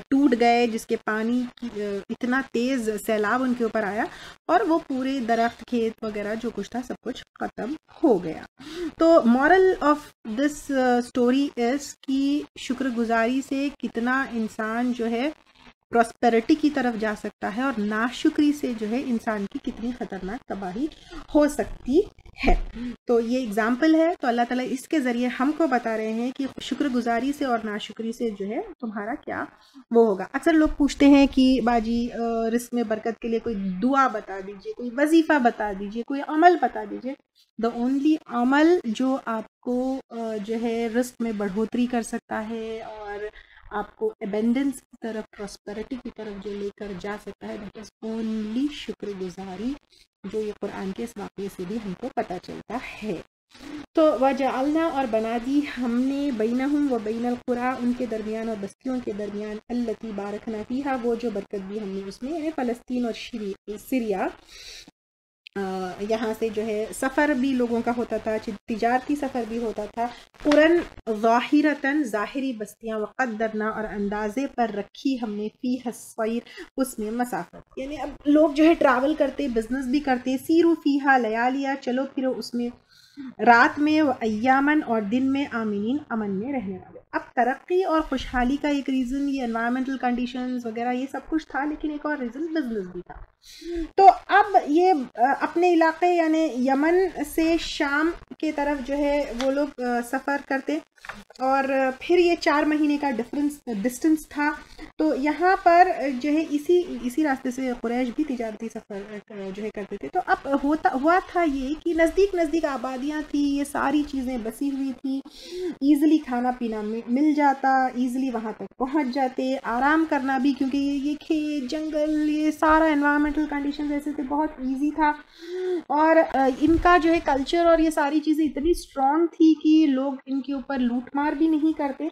ٹوٹ گئے، جس کے پانی اتنا تیز سیلاب ان کے اوپر آیا، اور وہ پورے درخت، کھیت وغیرہ جو کچھ تھا سب کچھ ختم ہو گیا۔ تو moral of this story is کہ شکر گزاری سے کتنا انسان جو ہے پراسپیرٹی کی طرف جا سکتا ہے، اور ناشکری سے جو ہے انسان کی کتنی خطرناک تباہی ہو سکتی ہے۔ تو یہ اگزامپل ہے، تو اللہ تعالیٰ اس کے ذریعے ہم کو بتا رہے ہیں کہ شکر گزاری سے اور ناشکری سے جو ہے تمہارا کیا وہ ہوگا۔ اکثر لوگ پوچھتے ہیں کہ باجی رزق میں برکت کے لیے کوئی دعا بتا دیجئے، کوئی وظیفہ بتا دیجئے، کوئی عمل بتا دیجئے۔ the only عمل جو آپ کو جو ہے رزق میں بڑھوتری کر سکتا ہے، اور آپ کو ایبنڈنس کی طرف، پراسپیرٹی کی طرف جو لے کر جا سکتا ہے، دیٹ از اونلی شکر گزاری، جو یہ قرآن کے اس واقعے سے بھی ہم کو پتہ چلتا ہے۔ تو وجعلنا اور بنا دی ہم نے بینہم و بین القریٰ ان کے درمیان اور بستیوں کے درمیان التی بارکنا فیہا وہ جو برکت دی ہم نے اس میں، یعنی فلسطین اور سیریا، یہاں سے جو ہے سفر بھی لوگوں کا ہوتا تھا، تجارتی سفر بھی ہوتا تھا، قرن ظاہرتاً ظاہری بستیاں، وقدرنا اور اندازے پر رکھی ہم نے فیہا السیر اس میں مسافت، یعنی اب لوگ جو ہے ٹریول کرتے، بزنس بھی کرتے، سیرو فیہا لیالیا چلو پھرو اس میں رات میں، و ایامن اور دن میں، آمینین امن میں رہنے والے۔ اب ترقی اور خوشحالی کا ایک ریزن یہ انوائرمنٹل کنڈیشنز وغیرہ یہ سب کچھ تھا، لیکن ایک اور ریزن بزنس بھی تھا۔ تو اب یہ اپنے علاقے یعنی یمن سے شام کے طرف جو ہے وہ لوگ سفر کرتے، اور پھر یہ 4 مہینے کا ڈسٹنس تھا، تو یہاں پر جو ہے اسی راستے سے قریش بھی تجارتی سفر جو ہے کرتے تھے۔ تو اب ہوا تھا یہ کہ نزدیک آبادیاں تھی، یہ ساری چیزیں بسی ہوئی تھی، ایزلی کھانا پینا مل جاتا، ایزلی وہاں تک پہنچ جاتے، آرام کرنا بھی، کیونکہ یہ کھیت جنگل یہ سارا انوائرمنٹل کنڈیشن ایسے تھے، بہت ایزی تھا، اور ان کا جو ہے کلچر اور یہ ساری چیزیں اتنی اسٹرانگ تھی کہ لوگ ان کے اوپر لوٹ مار بھی نہیں کرتے۔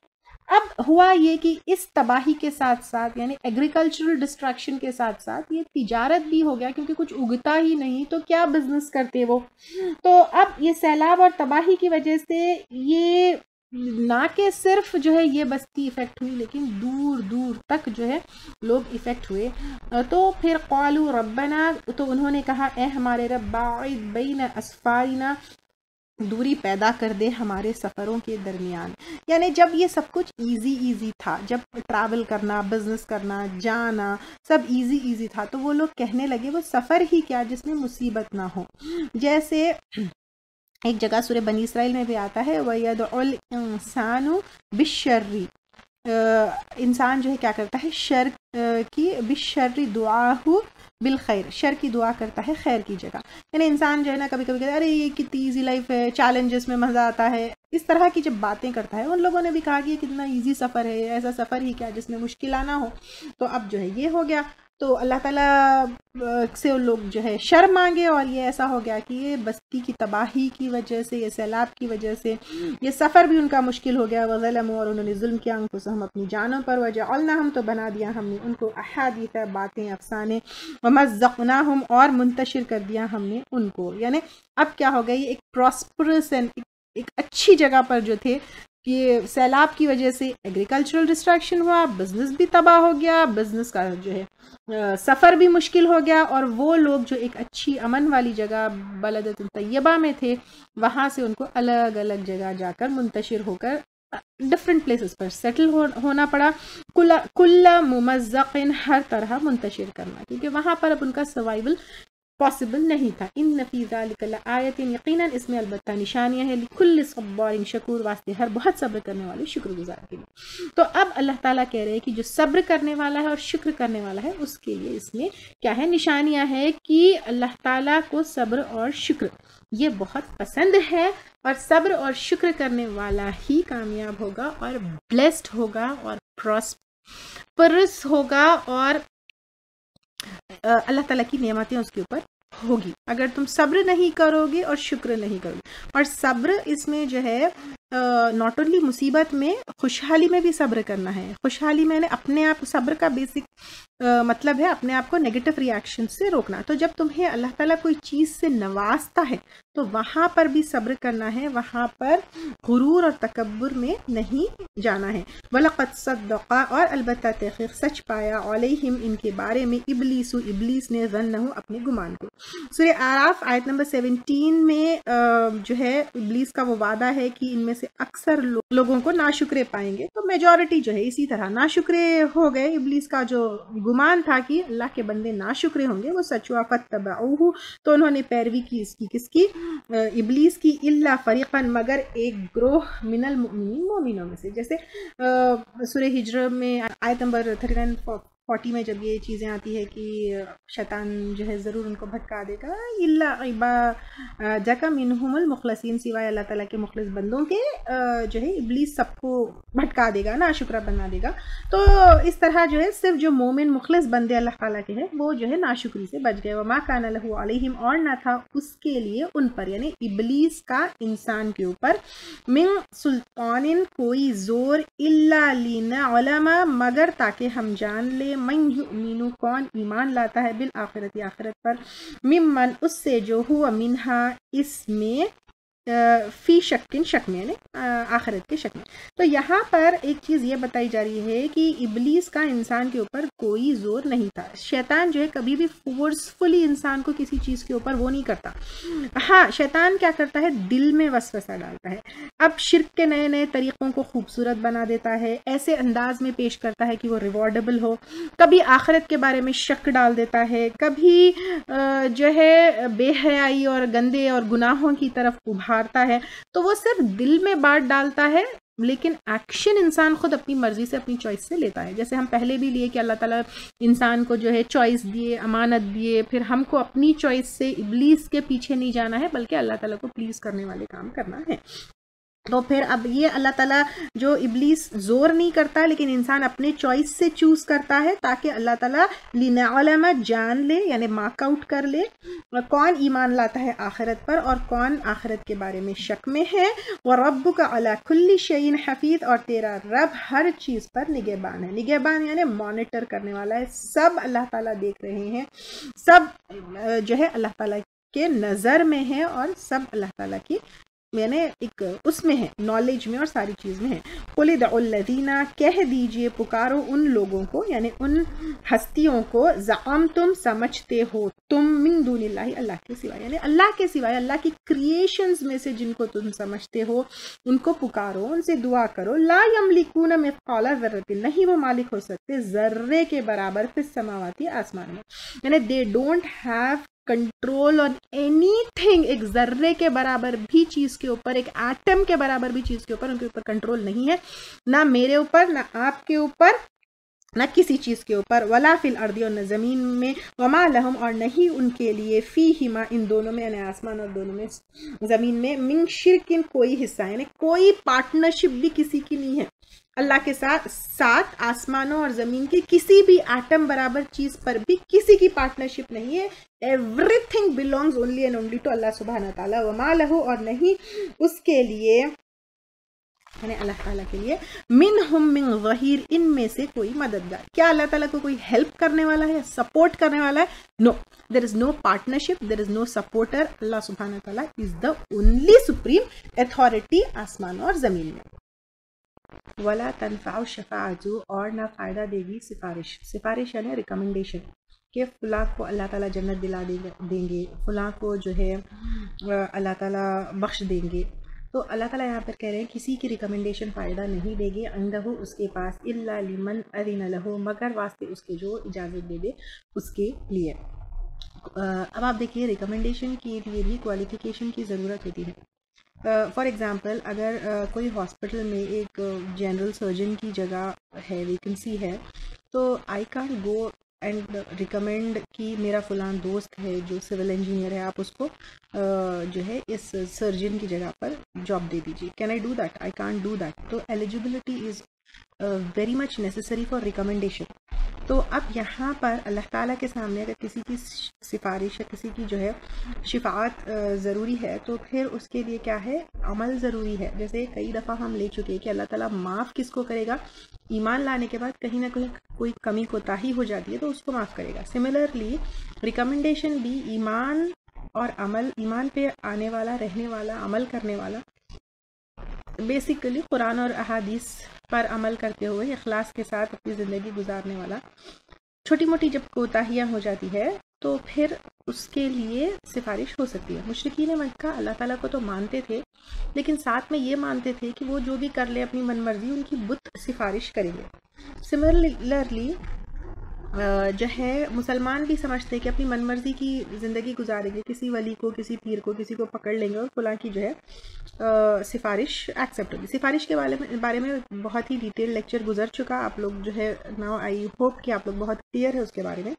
اب ہوا یہ کہ اس تباہی کے ساتھ ساتھ یعنی ایگریکلچرل ڈسٹریکشن کے ساتھ ساتھ یہ تجارت بھی ہو گیا، کیونکہ کچھ اگتا ہی نہیں تو کیا بزنس کرتے وہ۔ تو اب یہ سیلاب اور تباہی کی وجہ سے یہ نہ کہ صرف جو ہے یہ بستی افیکٹ ہوئی، لیکن دور دور تک جو ہے لوگ افیکٹ ہوئے۔ تو پھر قالوا ربنا، تو انہوں نے کہا اے ہمارے رب، باعد بین اسفارنا، دوری پیدا کر دے ہمارے سفروں کے درمیان، یعنی جب یہ سب کچھ ایزی تھا، جب ٹریول کرنا، بزنس کرنا، جانا سب ایزی تھا، تو وہ لوگ کہنے لگے وہ سفر ہی کیا جس میں مصیبت نہ ہو۔ جیسے ایک جگہ سورہ بنی اسرائیل میں بھی آتا ہے وَيَدْعُ الْإِنسَانُ بِالشَّرِّ، انسان جو ہے کیا کرتا ہے شر کی، بالشر دعاہ بالخیر، شر کی دعا کرتا ہے خیر کی جگہ، یعنی انسان جو ہے نا کبھی کہتا ہے ارے یہ کتنی ایزی لائف ہے، چیلنجز میں مزہ آتا ہے، اس طرح کی جب باتیں کرتا ہے۔ ان لوگوں نے بھی کہا کہ یہ کتنا ایزی سفر ہے، ایسا سفر ہی کیا جس میں مشکل آنا ہو۔ تو اب جو ہے یہ ہو گیا، تو اللہ تعالیٰ سے ان لوگ جو ہے شر مانگے، اور یہ ایسا ہو گیا کہ یہ بستی کی تباہی کی وجہ سے، یہ سیلاب کی وجہ سے یہ سفر بھی ان کا مشکل ہو گیا۔ وظلموا، اور انہوں نے ظلم کیا انفسہم اپنی جانوں پر، وجعلناہم، تو بنا دیا ہم نے ان کو احادیث باتیں افسانے، ومزقناہم، اور منتشر کر دیا ہم نے ان کو، یعنی اب کیا ہو گئی ایک پراسپرس ایک اچھی جگہ پر جو تھے، کہ سیلاب کی وجہ سے ایگریکلچرل ڈسٹریکشن ہوا، بزنس بھی تباہ ہو گیا، بزنس کا جو ہے سفر بھی مشکل ہو گیا، اور وہ لوگ جو ایک اچھی امن والی جگہ بلدۃ طیبہ میں تھے، وہاں سے ان کو الگ الگ جگہ جا کر منتشر ہو کر ڈفرینٹ پلیسز پر سیٹل ہونا پڑا، کل ممزق، ہر طرح منتشر کرنا، کیونکہ وہاں پر اب ان کا سروائیول پاسبل نہیں تھا۔ ان فی ذلک لآیۃ، یقیناً اس میں البتہ نشانیاں ہیں، لکل صبار شکور، واسطے ہر بہت صبر کرنے والے شکر گزار کے لیے۔ تو اب اللہ تعالیٰ کہہ رہے ہیں کہ جو صبر کرنے والا ہے اور شکر کرنے والا ہے اس کے لیے اس میں کیا ہے، نشانیاں ہے کہ اللہ تعالیٰ کو صبر اور شکر یہ بہت پسند ہے، اور صبر اور شکر کرنے والا ہی کامیاب ہوگا اور بلیسڈ ہوگا اور پرس ہوگا، اور اللہ تعالیٰ کی نعمتیں اس کے اوپر ہوگی اگر تم صبر نہیں کرو گے اور شکر نہیں کرو گے۔ اور صبر اس میں جو ہے ناٹ اونلی مصیبت میں، خوشحالی میں بھی صبر کرنا ہے۔ خوشحالی میں نے اپنے آپ، صبر کا بیسک مطلب ہے اپنے آپ کو نیگیٹو ریاکشن سے روکنا۔ تو جب تمہیں اللہ تعالیٰ کوئی چیز سے نوازتا ہے تو وہاں پر بھی صبر کرنا ہے، وہاں پر غرور اور تکبر میں نہیں جانا ہے۔ وَلَقَدْ صَدَّقَ، اور البتہ تحقیق سچ پایا، علیہم ان کے بارے میں، ابلیس نے، ظنہ اپنے گمان کو۔ سورہ اعراف آیت نمبر 17 میں جو ہے ابلیس کا وہ وعدہ ہے کہ ان میں سے اکثر لوگوں کو ناشکرے پائیں گے، تو میجورٹی جو ہے اسی طرح ناشکرے ہو گئے۔ ابلیس کا جو گمان تھا کہ اللہ کے بندے ناشکرے ہوں گے وہ سچ ہوا، فاتبعوہ، تو انہوں نے پیروی کی اس کی، کس کی؟ ابلیس کی، الا فریقا، مگر ایک گروہ، من المؤمنین، مومنوں میں سے، جیسے سورہ ہجر میں آیت نمبر 39 40 میں جب یہ چیزیں آتی ہے کہ شیطان جو ہے ضرور ان کو بھٹکا دے گا، الا عبادک منہم المخلصین، سوائے اللہ تعالیٰ کے مخلص بندوں کے جو ہے ابلیس سب کو بھٹکا دے گا، ناشکرہ بنا دے گا. تو اس طرح جو ہے صرف جو مومن مخلص بندے اللہ تعالیٰ کے ہیں وہ جو ہے ناشکری سے بچ گئے. وما کان لہ علیہم، اور نہ تھا اس کے لیے ان پر، یعنی ابلیس کا انسان کے اوپر، من سلطان کوئی زور، الا لنعلم مگر تاکہ ہم جان لے، من یؤمن کون ایمان لاتا ہے، بالآخرت آخرت پر، ممن اس سے جو ہوا منہا اس میں، فی شک شک میں، یعنی آخرت کے شک میں. تو یہاں پر ایک چیز یہ بتائی جا رہی ہے کہ ابلیس کا انسان کے اوپر کوئی زور نہیں تھا. شیطان جو ہے کبھی بھی فورسفلی انسان کو کسی چیز کے اوپر وہ نہیں کرتا. ہاں شیطان کیا کرتا ہے، دل میں وسوسہ ڈالتا ہے. اب شرک کے نئے نئے طریقوں کو خوبصورت بنا دیتا ہے، ایسے انداز میں پیش کرتا ہے کہ وہ ریوارڈیبل ہو. کبھی آخرت کے بارے میں شک ڈال دیتا ہے، کبھی جو ہے بے حیائی اور گندے اور گناہوں کی طرف ابھارتا ہے. تو وہ صرف دل میں بات ڈالتا ہے، لیکن ایکشن انسان خود اپنی مرضی سے، اپنی چوائس سے لیتا ہے. جیسے ہم پہلے بھی لیے کہ اللہ تعالیٰ انسان کو جو ہے چوائس دیے، امانت دیے، پھر ہم کو اپنی چوائس سے ابلیس کے پیچھے نہیں جانا ہے، بلکہ اللہ تعالیٰ کو پلیز کرنے والے کام کرنا ہے. تو پھر اب یہ اللہ تعالیٰ جو ابلیس زور نہیں کرتا، لیکن انسان اپنے چوائس سے چوز کرتا ہے تاکہ اللہ تعالیٰ لنعلم جان لے، یعنی مارک آؤٹ کر لے کون ایمان لاتا ہے آخرت پر اور کون آخرت کے بارے میں شک میں ہے. وَرَبُّكَ عَلَى كُلِّ شَيْءٍ حَفِيظٌ، اور تیرا رب ہر چیز پر نگہبان ہے. نگہبان یعنی مانیٹر کرنے والا ہے، سب اللہ تعالیٰ دیکھ رہے ہیں، سب جو ہے اللہ تعالیٰ کے نظر میں ہے، اور سب اللہ تعالیٰ کی یعنی ایک اس میں ہے، نالج میں اور ساری چیز میں ہے. قُلِ ادْعُوا الَّذِينَ، کہہ دیجئے پکارو ان لوگوں کو، یعنی ان ہستیوں کو، زعمتم سمجھتے ہو تم، من دون اللہ، اللہ کے سوائے، یعنی اللہ کے سوائے، اللہ کی کریشنز میں سے جن کو تم سمجھتے ہو ان کو پکارو، ان سے دعا کرو. لا یملکون مثقال ذرۃ، نہیں وہ مالک ہو سکتے ذرے کے برابر، فی السماوات، آسمان میں، یعنی they don't have control on any thing. ایک ذرے کے برابر بھی چیز کے اوپر، ایک ایٹم کے برابر بھی چیز کے اوپر ان کے اوپر کنٹرول نہیں ہے، نہ میرے اوپر، نہ آپ کے اوپر، نہ کسی چیز کے اوپر. ولا فی الارض، اور نہ زمین میں. وما لہم، اور نہیں ان کے لیے، فیہما، ان دونوں میں، یعنی آسمان اور دونوں میں زمین میں، من شرک، کوئی حصہ، یعنی کوئی پارٹنرشپ بھی کسی کی نہیں ہے اللہ کے ساتھ آسمانوں اور زمین کی کسی بھی ایٹم برابر چیز پر بھی کسی کی پارٹنرشپ نہیں ہے. Everything belongs only and only to اللہ سبحانہ تعالیٰ. وما لہو، اور نہیں اس کے لیے، یعنی اللہ تعالیٰ کے لیے، منہم من ظہیر، ان میں سے کوئی مددگار. کیا اللہ تعالیٰ کو کوئی ہیلپ کرنے والا ہے، سپورٹ کرنے والا ہے؟ نو، دیر از نو پارٹنرشپ، دیر از نو سپورٹر. اللہ سبحانہ تعالیٰ از دا اونلی سپریم اتھارٹی آسمان اور زمین میں. ولا تنفع الشفاعۃ، اور نہ فائدہ دے گی سفارش. سفارش یعنی ریکمنڈیشن، کہ فلاں کو اللہ تعالیٰ جنت دلا دیں گے، فلاں کو جو ہے اللہ تعالیٰ بخش دیں گے. تو اللہ تعالیٰ یہاں پر کہہ رہے ہیں کسی کی ریکمنڈیشن فائدہ نہیں دے گی، عندہ اس کے پاس، الا لمن اذن لہ، مگر واسطے اس کے جو اجازت دے دے اس کے لیے. اب آپ دیکھیے ریکمنڈیشن کے لیے بھی کوالیفیکیشن کی ضرورت ہوتی ہے. فار ایگزامپل اگر کوئی ہاسپٹل میں ایک جنرل سرجن کی جگہ ہے، ویکنسی ہے، تو I can't go and recommend کہ میرا فلاں دوست ہے جو سول انجینئر ہے، آپ اس کو جو ہے اس سرجن کی جگہ پر جاب دے دیجیے. Can I do that? I can't do that. تو eligibility is very much necessary for recommendation. تو اب یہاں پر اللہ تعالیٰ کے سامنے اگر کسی کی سفارش یا کسی کی جو ہے شفاعت ضروری ہے، تو پھر اس کے لیے کیا ہے، عمل ضروری ہے. جیسے کئی دفعہ ہم لے چکے کہ اللہ تعالیٰ معاف کس کو کرے گا؟ ایمان لانے کے بعد کہیں نہ کہیں کوئی کمی کوتاہی ہو جاتی ہے تو اس کو معاف کرے گا. سملرلی ریکمنڈیشن بھی ایمان اور عمل، ایمان پہ آنے والا، رہنے والا، عمل کرنے والا، بیسیکلی قرآن اور احادیث پر عمل کرتے ہوئے اخلاص کے ساتھ اپنی زندگی گزارنے والا، چھوٹی موٹی جب کوتاہیاں ہو جاتی ہے تو پھر اس کے لیے سفارش ہو سکتی ہے. مشرکین مکہ اللہ تعالیٰ کو تو مانتے تھے، لیکن ساتھ میں یہ مانتے تھے کہ وہ جو بھی کر لے اپنی من مرضی، ان کی بت سفارش کریں گے. سملرلی جو ہے مسلمان بھی سمجھتے ہیں کہ اپنی من مرضی کی زندگی گزاریں گے، کسی ولی کو، کسی پیر کو، کسی کو پکڑ لیں گے اور فلاں کی جو ہے سفارش ایکسیپٹ ہوگی. سفارش کے بارے میں بہت ہی ڈیٹیل لیکچر گزر چکا. آپ لوگ جو ہے ناؤ آئی ہوپ کہ آپ لوگ بہت کلیئر ہے اس کے بارے میں.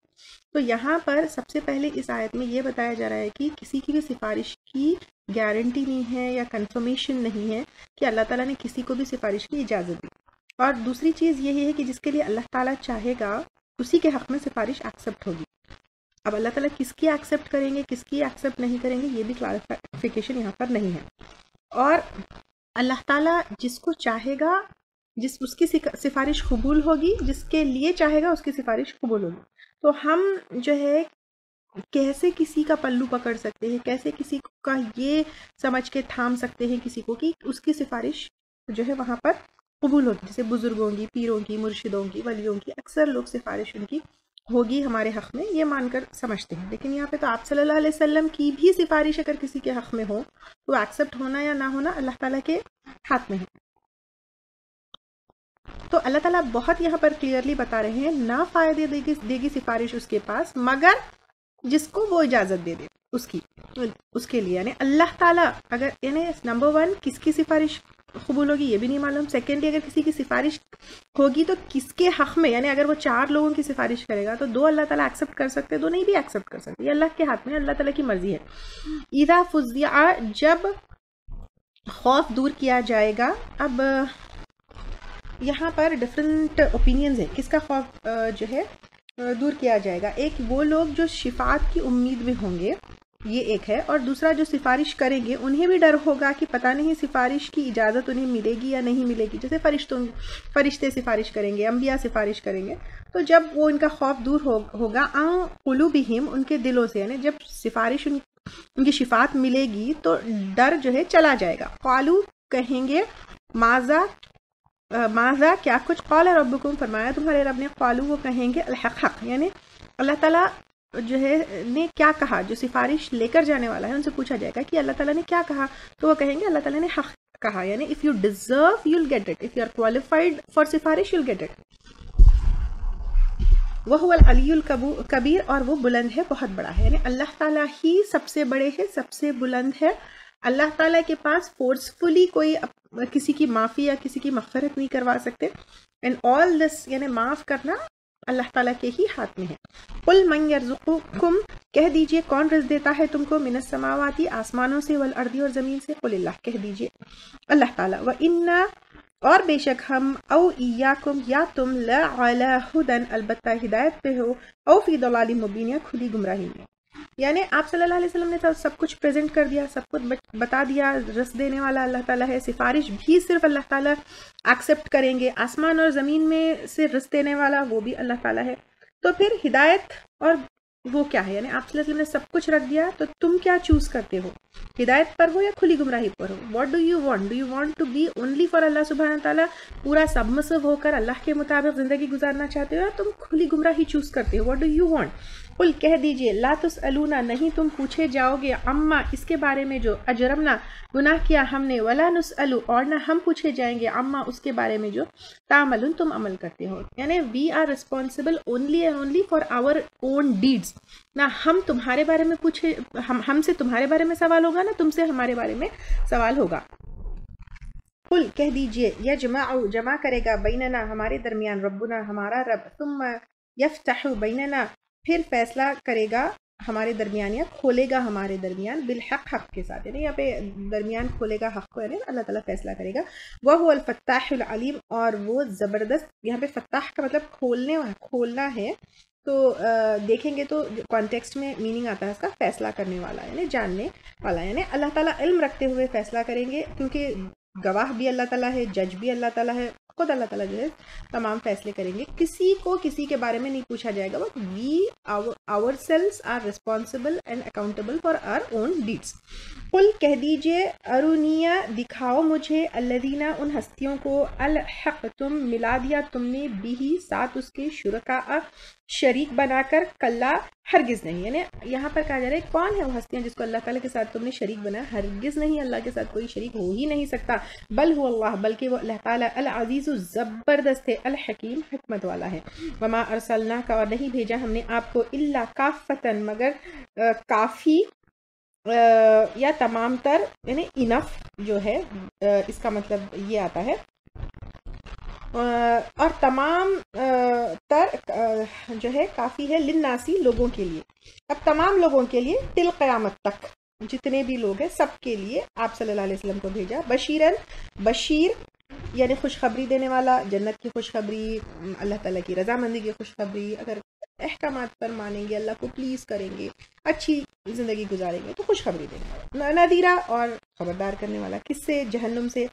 تو یہاں پر سب سے پہلے اس آیت میں یہ بتایا جا رہا ہے کہ کسی کی بھی سفارش کی گارنٹی نہیں ہے یا کنفرمیشن نہیں ہے کہ اللہ تعالیٰ نے کسی کو بھی سفارش کی اجازت دی. اور دوسری چیز یہی ہے کہ جس کے لیے اللہ تعالیٰ چاہے گا اسی کے حق میں سفارش ایکسیپٹ ہوگی. اب اللہ تعالیٰ کس کی ایکسیپٹ کریں گے، کس کی ایکسیپٹ نہیں کریں گے، یہ بھی کلیریفیکیشن یہاں پر نہیں ہے. اور اللہ تعالیٰ جس کو چاہے گا اس کی سفارش قبول ہوگی، جس کے لیے چاہے گا اس کی سفارش قبول ہوگی. تو ہم جو ہے کیسے کسی کا پلو پکڑ سکتے ہیں، کیسے کسی کا یہ سمجھ کے تھام سکتے ہیں کسی کو کہ اس کی سفارش جو ہے وہاں پر قبول ہوتی. جیسے بزرگوں کی، پیروں کی، مرشدوں کی، ولیوں کی اکثر لوگ سفارش ان کی ہوگی ہمارے حق میں یہ مان کر سمجھتے ہیں. لیکن یہاں پہ تو آپ صلی اللہ علیہ وسلم کی بھی سفارش اگر کسی کے حق میں ہو تو ایکسیپٹ ہونا یا نہ ہونا اللہ تعالیٰ کے ہاتھ میں ہے. تو اللہ تعالیٰ بہت یہاں پر کلیئرلی بتا رہے ہیں نہ فائدے دے گی سفارش اس کے پاس مگر جس کو وہ اجازت دے دے اس کے لیے. یعنی اللہ تعالیٰ اگر یعنی نمبر 1 کس کی سفارش قبول ہوگی یہ بھی نہیں معلوم. سیکنڈلی اگر کسی کی سفارش ہوگی تو کس کے حق میں، یعنی اگر وہ 4 لوگوں کی سفارش کرے گا تو 2 اللہ تعالیٰ ایکسیپٹ کر سکتے، 2 نہیں بھی ایکسیپٹ کر سکتے. یہ اللہ کے ہاتھ میں، اللہ تعالیٰ کی مرضی ہے. اذا فزع جب خوف دور کیا جائے گا. اب یہاں پر ڈفرینٹ اوپینینز ہیں کس کا خوف جو ہے دور کیا جائے گا. ایک وہ لوگ جو شفاعت کی امید میں ہوں گے، یہ ایک ہے. اور دوسرا جو سفارش کریں گے انہیں بھی ڈر ہوگا کہ پتہ نہیں سفارش کی اجازت انہیں ملے گی یا نہیں ملے گی. جیسے فرشتے سفارش کریں گے، انبیاء سفارش کریں گے. تو جب وہ ان کا خوف دور ہوگا عن قلوبہم، ان کے دلوں سے، یعنی جب سفارش ان کی شفاعت ملے گی تو ڈر جو ہے چلا جائے گا. قالو کہیں گے ماذا کیا کچھ، قال ربکم فرمایا تمہارے رب نے، قالو وہ کہیں گے الحق حق، یعنی اللہ تعالیٰ جو ہے نے کیا کہا. جو سفارش لے کر جانے والا ہے ان سے پوچھا جائے گا کہ اللہ تعالیٰ نے کیا کہا، تو وہ کہیں گے اللہ تعالیٰ نے حق کہا. یعنی if you deserve you'll get it, if you are qualified for سفارش you'll get it. وَهُوَ الْعَلِيُّ الْكَبِيرُ، اور وہ بلند ہے، بہت بڑا ہے. یعنی اللہ تعالیٰ ہی سب سے بڑے ہے، سب سے بلند ہے. اللہ تعالیٰ کے پاس فورسفلی کوئی کسی کی معافی یا کسی کی مغفرت نہیں کروا سکتے. اینڈ آل دس یعنی معاف کرنا اللہ تعالیٰ کے ہی ہاتھ میں ہے. قُلْ مَنْ يَرْزُقُكُمْ، کہہ دیجئے کون رزق دیتا ہے تم کو، من السماوات آسمانوں سے، والارض اور زمین سے. قُلِ اللہ، کہہ دیجئے اللہ تعالیٰ. وَإِنَّا، اور بے شک ہم، او ایاکم یا تم، لَعَلَى هُدًى البتہ ہدایت پہ ہو، او فی ضلال مبین یا کھلی گمراہی میں. یعنی آپ صلی اللہ علیہ وسلم نے سب کچھ پریزنٹ کر دیا، سب کچھ بتا دیا. رزق دینے والا اللہ تعالیٰ ہے، سفارش بھی صرف اللہ تعالیٰ ایکسیپٹ کریں گے. آسمان اور زمین میں سے رزق دینے والا وہ بھی اللہ تعالیٰ ہے. تو پھر ہدایت اور وہ کیا ہے، یعنی آپ صلی اللہ علیہ وسلم نے سب کچھ رکھ دیا، تو تم کیا چوز کرتے ہو، ہدایت پر ہو یا کھلی گمراہی پر ہو. What do you want to be only for اللہ سبحانہ تعالیٰ، پورا سبمسو ہو کر اللہ کے مطابق زندگی گزارنا چاہتے ہو، یا تم کھلی گمراہی چوز کرتے ہو. What do you want. قل کہہ دیجئے لا تسألون، نہیں تم پوچھے جاؤ گے، عما اس کے بارے میں جو اجرمنا گناہ کیا ہم نے، ولا نسأل اور نہ ہم پوچھے جائیں گے، عما اس کے بارے میں جو تعملون تم عمل کرتے ہو. یعنی we are responsible only and only for our own deeds. نہ ہم تمہارے بارے میں پوچھے، ہم سے تمہارے بارے میں سوال ہوگا، نہ تم سے ہمارے بارے میں سوال ہوگا. قل کہہ دیجئے یجمع جمع کرے گا، بیننا ہمارے درمیان، ربنا ہمارا رب، ثم یفتح بیننا پھر فیصلہ کرے گا ہمارے درمیان، یا کھولے گا ہمارے درمیان، بالحق حق کے ساتھ. یعنی یہاں پہ درمیان کھولے گا حق کو، یعنی اللہ تعالیٰ فیصلہ کرے گا. وَهُوَ الْفَتَّاحُ الْعَلِيمُ، اور وہ زبردست. یہاں پہ فتح کا مطلب کھولنا ہے. تو دیکھیں گے تو کانٹیکسٹ میں میننگ آتا ہے اس کا فیصلہ کرنے والا، یعنی جاننے والا. یعنی اللہ تعالیٰ علم رکھتے ہوئے فیصلہ کریں گے، کیونکہ گواہ بھی اللہ تعالیٰ ہے، جج بھی اللہ تعالیٰ ہے، خود اللہ تعالیٰ جو ہے تمام فیصلے کریں گے. کسی کو کسی کے بارے میں نہیں پوچھا جائے گا. But we ourselves are responsible and accountable for our own deeds. قل کہہ دیجئے ارونیا دکھاؤ مجھے، الذین ان ہستیوں کو، الحق تم ملا دیا تم نے، بھی ساتھ اس کے، شرکاء شریک بنا کر، کلا ہرگز نہیں. یعنی یہاں پر کہا جا رہا ہے کون ہے وہ ہستیاں جس کو اللہ تعالیٰ کے ساتھ تم نے شریک بنایا؟ ہرگز نہیں، اللہ کے ساتھ کوئی شریک ہو ہی نہیں سکتا. بل هو اللہ، بلکہ وہ اللہ تعالیٰ العزیز زبردست ہے، الحکیم حکمت والا ہے. وما ارسلناک، اور نہیں بھیجا ہم نے آپ کو، الا کافتن، مگر کافی یا تمام تر، یعنی انف جو ہے اس کا مطلب یہ آتا ہے، اور تمام تر جو ہے کافی ہے، للناسی لوگوں کے لیے. اب تمام لوگوں کے لیے تل قیامت تک جتنے بھی لوگ ہیں سب کے لیے آپ صلی اللہ علیہ وسلم کو بھیجا. بشیرن، بشیر یعنی خوشخبری دینے والا، جنت کی خوشخبری، اللہ تعالیٰ کی رضامندی کی خوشخبری. اگر احکامات پر مانیں گے، اللہ کو پلیز کریں گے، اچھی زندگی گزاریں گے تو خوشخبری دیں گے. نذیرہ، اور خبردار کرنے والا. کس سے؟ جہنم سے،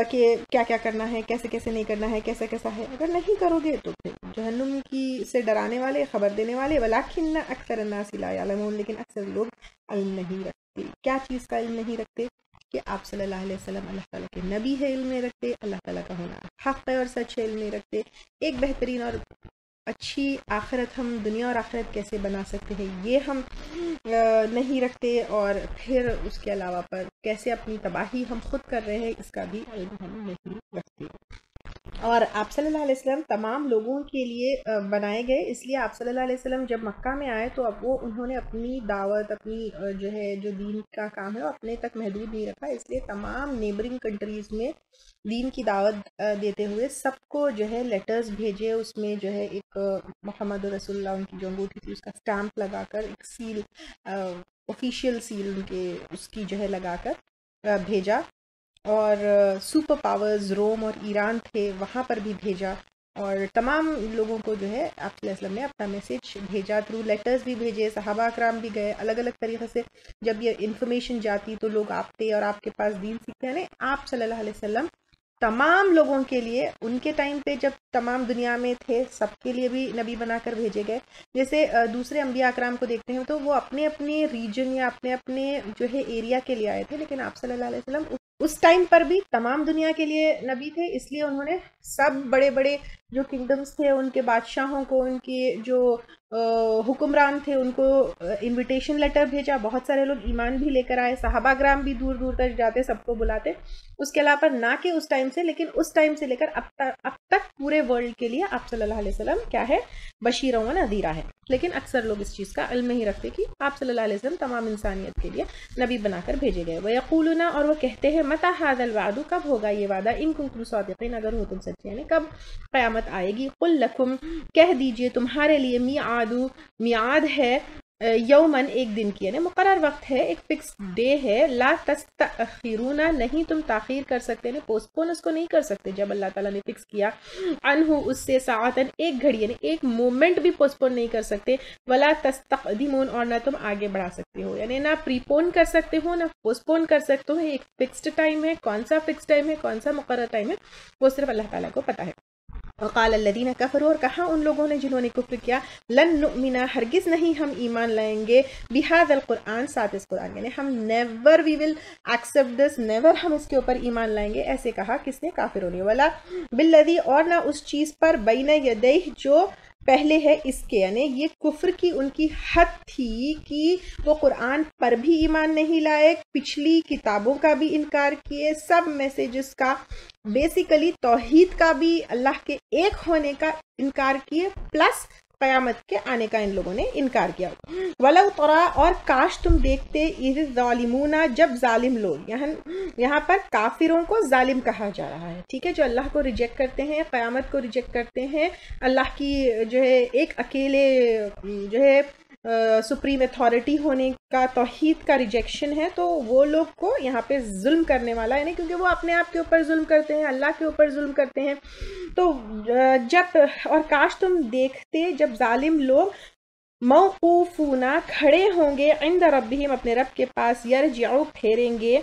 کہ کیا کیا کرنا ہے، کیسے کیسے نہیں کرنا ہے، کیسا کیسا ہے. اگر نہیں کرو گے تو پھر جہنم کی سے ڈرانے والے، خبر دینے والے. ولیکن اکثر الناس لا یعلمون، لیکن اکثر لوگ علم نہیں رکھتے. کیا چیز کا علم نہیں رکھتے؟ کہ آپ صلی اللہ علیہ وسلم اللہ تعالیٰ کے نبی ہے، علم نہیں رکھتے. اللہ تعالیٰ کا ہونا حق ہے اور سچ ہے، علم نہیں رکھتے. ایک بہترین اور اچھی آخرت ہم دنیا اور آخرت کیسے بنا سکتے ہیں یہ ہم نہیں رکھتے، اور پھر اس کے علاوہ پر کیسے اپنی تباہی ہم خود کر رہے ہیں اس کا بھی علم ہم نہیں رکھتے. اور آپ صلی اللہ علیہ وسلم تمام لوگوں کے لیے بنائے گئے. اس لیے آپ صلی اللہ علیہ وسلم جب مکہ میں آئے تو اب انہوں نے اپنی دعوت، اپنی جو ہے جو دین کا کام ہے وہ اپنے تک محدود نہیں رکھا. اس لیے تمام نیبرنگ کنٹریز میں دین کی دعوت دیتے ہوئے سب کو جو ہے لیٹرز بھیجے. اس میں جو ہے ایک محمد رسول اللہ ان کی جو انگوٹھی تھی اس کا اسٹامپ لگا کر، ایک سیل، آفیشیل سیل ان کے اس کی جو ہے لگا کر بھیجا. اور سپر پاورز روم اور ایران تھے، وہاں پر بھی بھیجا. اور تمام لوگوں کو جو ہے آپ صلی اللہ علیہ وسلم نے اپنا میسیج بھیجا، تھرو لیٹرز بھی بھیجے. صحابہ اکرام بھی گئے الگ الگ طریقے سے. جب یہ انفارمیشن جاتی تو لوگ آتے اور آپ کے پاس دین سیکھتے. یعنی آپ صلی اللہ علیہ وسلم تمام لوگوں کے لیے ان کے ٹائم پہ جب تمام دنیا میں تھے سب کے لیے بھی نبی بنا کر بھیجے گئے. جیسے دوسرے انبیاء اکرام کو دیکھتے ہیں تو وہ اپنے اپنے ریجن یا اپنے اپنے جو ہے ایریا کے لیے آئے تھے، لیکن آپ صلی اللہ علیہ وسلم اس ٹائم پر بھی تمام دنیا کے لیے نبی تھے. اس لیے انہوں نے سب بڑے بڑے جو کنگڈمز تھے ان کے بادشاہوں کو، ان کے جو حکمران تھے ان کو انویٹیشن لیٹر بھیجا. بہت سارے لوگ ایمان بھی لے کر آئے. صحابہ کرام بھی دور دور تک جاتے، سب کو بلاتے. اس کے علاوہ نہ کہ اس ٹائم سے، لیکن اس ٹائم سے لے کر اب تک پورے ورلڈ کے لیے آپ صلی اللہ علیہ وسلم کیا ہے؟ بشیر و نذیرہ ہے. لیکن اکثر لوگ اس چیز کا علم نہیں رکھتے کہ آپ صلی اللہ علیہ وسلم تمام انسانیت کے لیے نبی بنا کر بھیجے گئے. وَيَقُولُونَ، اور وہ کہتے ہیں، مَتَى هَذَا الْوَعْدُ، کب ہوگا یہ وعدہ، إِن كُنتُمْ صَادِقِينَ، اگر ہو تم سچے. یعنی کب قیامت آئے گی. قُل لَكُمْ، کہہ دیجئے تمہارے لیے، میعاد ہے، یومن، ایک دن کی، یعنی مقرر وقت ہے، ایک فکس ڈے ہے. لا تستأخرون، نہیں تم تاخیر کر سکتے، یعنی پوسٹ پون اس کو نہیں کر سکتے جب اللہ تعالیٰ نے فکس کیا. عنہ، اس سے، ساعتن، ایک گھڑی، یعنی ایک مومنٹ بھی پوسٹ پون نہیں کر سکتے. ولا تستقدمون، اور نہ تم آگے بڑھا سکتے ہو، یعنی نہ پری پون کر سکتے ہو نہ پوسٹ پون کر سکتے ہو. ایک فکسڈ ٹائم ہے. کون سا فکسڈ ٹائم ہے، کون سا مقرر ٹائم ہے، وہ صرف اللہ تعالیٰ کو پتہ ہے. وقال الذین کفروا، اور کہا ان لوگوں نے جنہوں نے کفر کیا، لن نؤمن، ہرگز نہیں ہم ایمان لائیں گے، بہذا القرآن، ساتھ اس قرآن، یعنی ہم never we will accept this, never ہم اس کے اوپر ایمان لائیں گے. ایسے کہا کس نے؟ کافروں نے. ولا بالذی، اور نہ اس چیز پر، بین یدیہ، جو پہلے ہے اس کے. یعنی یہ کفر کی ان کی حد تھی کہ وہ قرآن پر بھی ایمان نہیں لائے، پچھلی کتابوں کا بھی انکار کیے، سب میسیجز کا، بیسیکلی توحید کا بھی، اللہ کے ایک ہونے کا انکار کیے، پلس قیامت کے آنے کا ان لوگوں نے انکار کیا. وَلَوْ تَرَىٰ، اور کاش تم دیکھتے، اِذِ الظَّالِمُونَ، جب ظالم لوگ، یہاں پر کافروں کو ظالم کہا جا رہا ہے، ٹھیک ہے، جو اللہ کو ریجیکٹ کرتے ہیں، قیامت کو ریجیکٹ کرتے ہیں، اللہ کی جو ہے ایک اکیلے جو ہے سپریم اتھارٹی ہونے کا، توحید کا ریجیکشن ہے، تو وہ لوگ کو یہاں پہ ظلم کرنے والا، یعنی کیونکہ وہ اپنے آپ کے اوپر ظلم کرتے ہیں، اللہ کے اوپر ظلم کرتے ہیں. تو جب، اور کاش تم دیکھتے جب ظالم لوگ موقوفون، کھڑے ہوں گے، عند ربہم، اپنے رب کے پاس، یرجعو، پھیریں گے،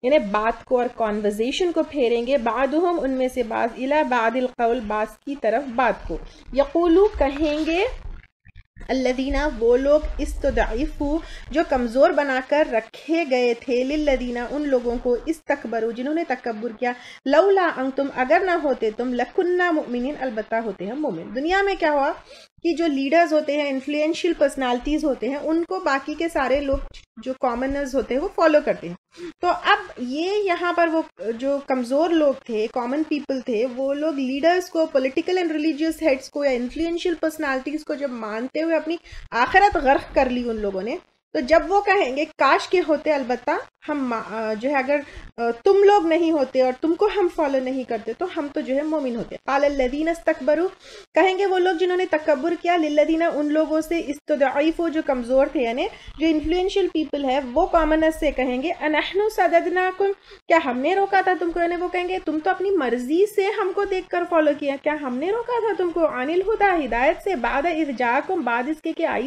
یعنی بات کو اور کانورزیشن کو پھیریں گے، بعضہم، ان میں سے بعض، الی بعض القول، بعض کی طرف بات کو، یقولو، کہیں گے، الذین، وہ لوگ، استضعفوا، جو کمزور بنا کر رکھے گئے تھے، للذین، ان لوگوں کو، استکبروا، جنہوں نے تکبر کیا، لولا انتم، اگر نہ ہوتے تم، لکننا مؤمنین، البتہ ہوتے ہم مومن. دنیا میں کیا ہوا کہ جو لیڈرز ہوتے ہیں, انفلوئنشیل پرسنالٹیز ہوتے ہیں, ان کو باقی کے سارے لوگ جو کامنرز ہوتے ہیں وہ فالو کرتے ہیں. تو اب یہ یہاں پر وہ جو کمزور لوگ تھے, کامن پیپل تھے, وہ لوگ لیڈرز کو, پولیٹیکل اینڈ ریلیجیس ہیڈس کو یا انفلوئنشیل پرسنالٹیز کو جب مانتے ہوئے اپنی آخرت غرق کر لی ان لوگوں نے, تو جب وہ کہیں گے کاش کے ہوتے, البتہ ہم جو ہے اگر تم لوگ نہیں ہوتے اور تم کو ہم فالو نہیں کرتے تو ہم تو جو ہے مومن ہوتے. قال الذین استکبروا, کہیں گے وہ لوگ جنہوں نے تکبر کیا, للذین, ان لوگوں سے, استضعفوا, جو کمزور تھے, یعنی جو انفلوئنشیل پیپل ہے وہ کامنرز سے کہیں گے, انحن صددناکم, کیا ہم نے روکا تھا تم کو, یعنی وہ کہیں گے تم تو اپنی مرضی سے ہم کو دیکھ کر فالو کیا, کیا ہم نے روکا تھا تم کو, عن الہدی, ہدایت سے, بعد اذ جاءکم, بعد اس کے کہ آ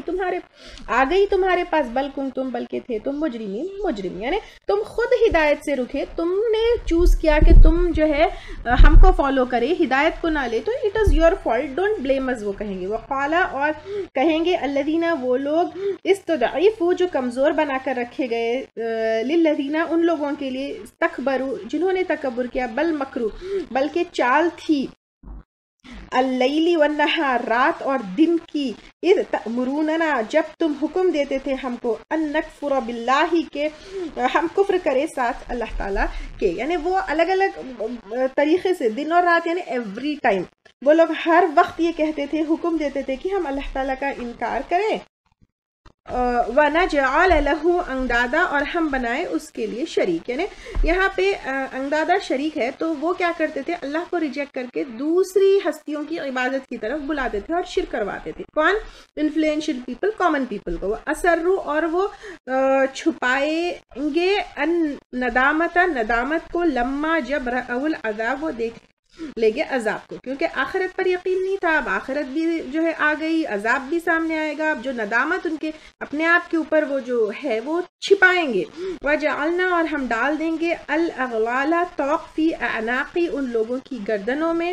گئی تمہارے پاس, بل کنتم, بلکہ تھے تم مجرمین, یعنی تم خود ہدایت سے رکے, تم نے چوز کیا کہ تم جو ہے ہم کو فالو کرے, ہدایت کو نہ لے, تو it is your fault, don't blame us, وہ کہیں گے. وقال, اور کہیں گے, الذین, وہ لوگ, استضعفوا, جو کمزور بنا کر رکھے گئے, للذین, ان لوگوں کے لیے, استکبروا, جنہوں نے تکبر کیا, بل مکروا, بلکہ چال تھی, اللیل والنہار, رات اور دن کی, اذ تأمروننا, جب تم حکم دیتے تھے ہم کو, ان نکفر باللہ, کے ہم کفر کرے ساتھ اللہ تعالیٰ کے, یعنی وہ الگ الگ طریقے سے, دن اور رات, یعنی ایوری ٹائم وہ لوگ ہر وقت یہ کہتے تھے, حکم دیتے تھے کہ ہم اللہ تعالیٰ کا انکار کریں, وَنَجْعَلَ لَهُ أَنْدَادًا, اور ہم بنائے اس کے لیے شریک, یعنی یہاں پہ اندادہ شریک ہے, تو وہ کیا کرتے تھے, اللہ کو ریجیکٹ کر کے دوسری ہستیوں کی عبادت کی طرف بلاتے تھے اور شرک کرواتے تھے. کون, انفلوئنشیل پیپل, کامن پیپل کو. اَسَرُّ, اور وہ چھپائیں گے, ندامت, ندامت کو, لما, جب, رأوا العذاب, وہ دیکھ لے گے عذاب کو, کیونکہ آخرت پر یقین نہیں تھا, اب آخرت بھی جو ہے آ گئی, عذاب بھی سامنے آئے گا, اب جو ندامت ان کے اپنے آپ کے اوپر وہ جو ہے وہ چھپائیں گے. وَجَعَلْنَا, اور ہم ڈال دیں گے, الْأَغْلَالَ, طوق, فِي أَعْنَاقِ, ان لوگوں کی گردنوں میں,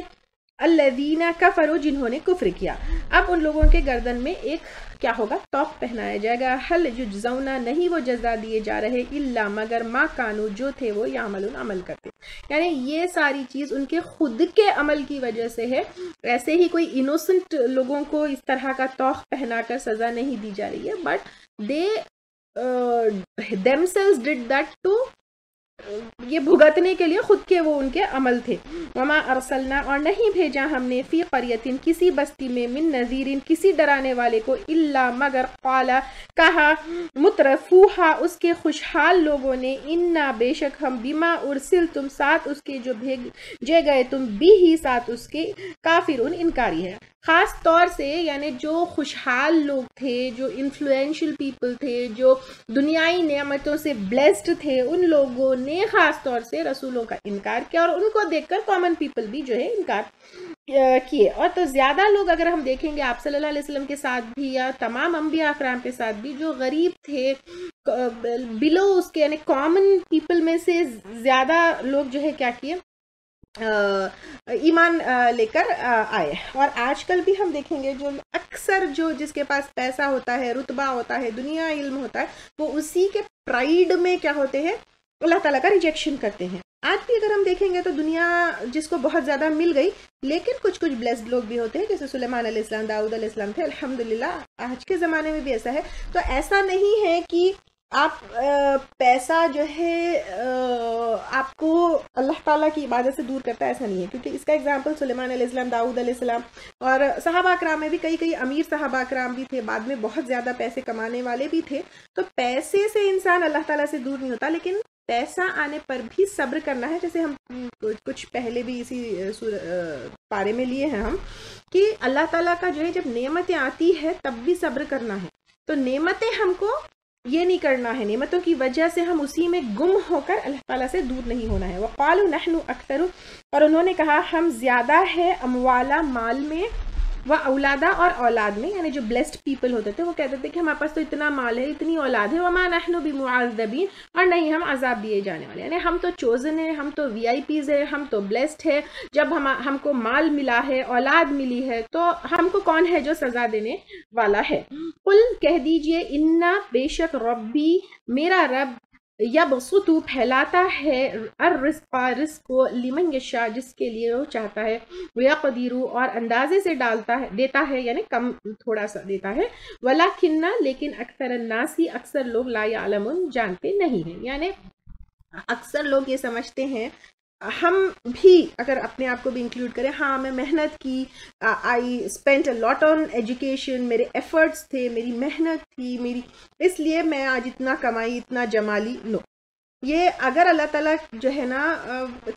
الَّذِينَ كَفَرُوا, جنہوں نے کفر کیا. اب ان لوگوں کے گردن میں ایک کیا ہوگا, طوق پہنایا جائے گا. هَلْ يُجْزَوْنَ, نہیں وہ جزا دیے جا رہے, إِلَّا, مگر, مَا كَانُوا, جو تھے وہ, يَعْمَلُونَ, عمل کرتے, یعنی یہ ساری چیز ان کے خود کے عمل کی وجہ سے ہے. ایسے ہی کوئی انوسنٹ لوگوں کو اس طرح کا طوق پہنا کر سزا نہیں دی جا رہی ہے, but they themselves did that to, یہ بھگتنے کے لیے خود کے وہ ان کے عمل تھے. وما ارسلنا, اور نہیں بھیجا ہم نے, فی قریۃ, کسی بستی میں, من نذیر, کسی ڈرانے والے کو, الا, مگر, قال, کہا, مترفوہا, اس کے خوشحال لوگوں نے, انا, بے شک ہم, بما ارسلتم, ساتھ اس کے جو بھیجے گئے تم, بھی ہی, ساتھ اس کے, کافرون, انکاری ہے. خاص طور سے یعنی جو خوشحال لوگ تھے, جو انفلوئنشیل پیپل تھے, جو دنیائی نعمتوں سے بلیسڈ تھے, ان لوگوں نے خاص طور سے رسولوں کا انکار کیا, اور ان کو دیکھ کر کامن پیپل بھی جو ہے انکار کیے. اور تو زیادہ لوگ اگر ہم دیکھیں گے آپ صلی اللہ علیہ وسلم کے ساتھ بھی, یا تمام انبیاء اکرام کے ساتھ بھی, جو غریب تھے, بلو اس کے, یعنی کامن پیپل میں سے زیادہ لوگ جو ہے کیا کیے, ایمان لے کر آئے. اور آج کل بھی ہم دیکھیں گے جو اکثر جو جس کے پاس پیسہ ہوتا ہے, رتبہ ہوتا ہے, دنیا علم ہوتا ہے, وہ اسی کے پرائیڈ میں کیا ہوتے ہیں, اللہ تعالیٰ کا ریجیکشن کرتے ہیں. آج بھی اگر ہم دیکھیں گے تو دنیا جس کو بہت زیادہ مل گئی, لیکن کچھ بلیسڈ لوگ بھی ہوتے ہیں, جیسے سلیمان علیہ السلام, داؤد علیہ السلام تھے, الحمدللہ آج کے زمانے میں بھی ایسا ہے. تو ایسا نہیں ہے کہ آپ پیسہ جو ہے آپ کو اللہ تعالیٰ کی عبادت سے دور کرتا ہے, ایسا نہیں ہے, کیونکہ اس کا اگزامپل سلیمان علیہ السلام, داؤد علیہ السلام, اور صحابہ اکرام میں بھی کئی امیر صحابہ اکرام بھی تھے, بعد میں بہت زیادہ پیسے کمانے والے بھی تھے. تو پیسے سے انسان اللہ تعالیٰ سے دور نہیں ہوتا, لیکن پیسہ آنے پر بھی صبر کرنا ہے, جیسے ہم کچھ پہلے بھی اسی پارے میں لیے ہیں ہم, کہ اللہ تعالیٰ کا جو ہے جب نعمتیں آتی ہے تب بھی صبر کرنا ہے. تو نعمتیں ہم کو یہ نہیں کرنا ہے, نعمتوں کی وجہ سے ہم اسی میں گم ہو کر اللہ تعالیٰ سے دور نہیں ہونا ہے. وقالوا نحن اکثر, اور انہوں نے کہا ہم زیادہ ہے, اموالا, مال میں, و اولادا, اور اولاد میں, یعنی جو بلیسڈ پیپل ہوتے تھے وہ کہتے تھے کہ ہمارے پاس تو اتنا مال ہے, اتنی اولاد ہے, وما نحن بمعذبین, اور نہیں ہم عذاب دیے جانے والے, یعنی ہم تو چوزن ہیں, ہم تو VIP ہیں, ہم تو بلیسڈ ہے, جب ہم کو مال ملا ہے, اولاد ملی ہے, تو ہم کو کون ہے جو سزا دینے والا ہے. قل, کہہ دیجئے, انا, بے شک, ربی, میرا رب, یبسطو پھیلاتا ہے الرزق رزق کو لمن یشاء جس کے لیے وہ چاہتا ہے، ویقدر اور اندازے سے دیتا ہے یعنی کم تھوڑا سا دیتا ہے، ولکن لیکن اکثر الناس اکثر لوگ لا یعلمون جانتے نہیں ہیں، یعنی اکثر لوگ یہ سمجھتے ہیں، ہم بھی اگر اپنے آپ کو بھی انکلوڈ کریں، ہاں میں محنت کی، I spent a lot on education, میرے ایفرٹس تھے، میری محنت تھی میری، اس لیے میں آج اتنا کمائی اتنا جمالی. نو، یہ اگر اللہ تعالیٰ جو ہے نا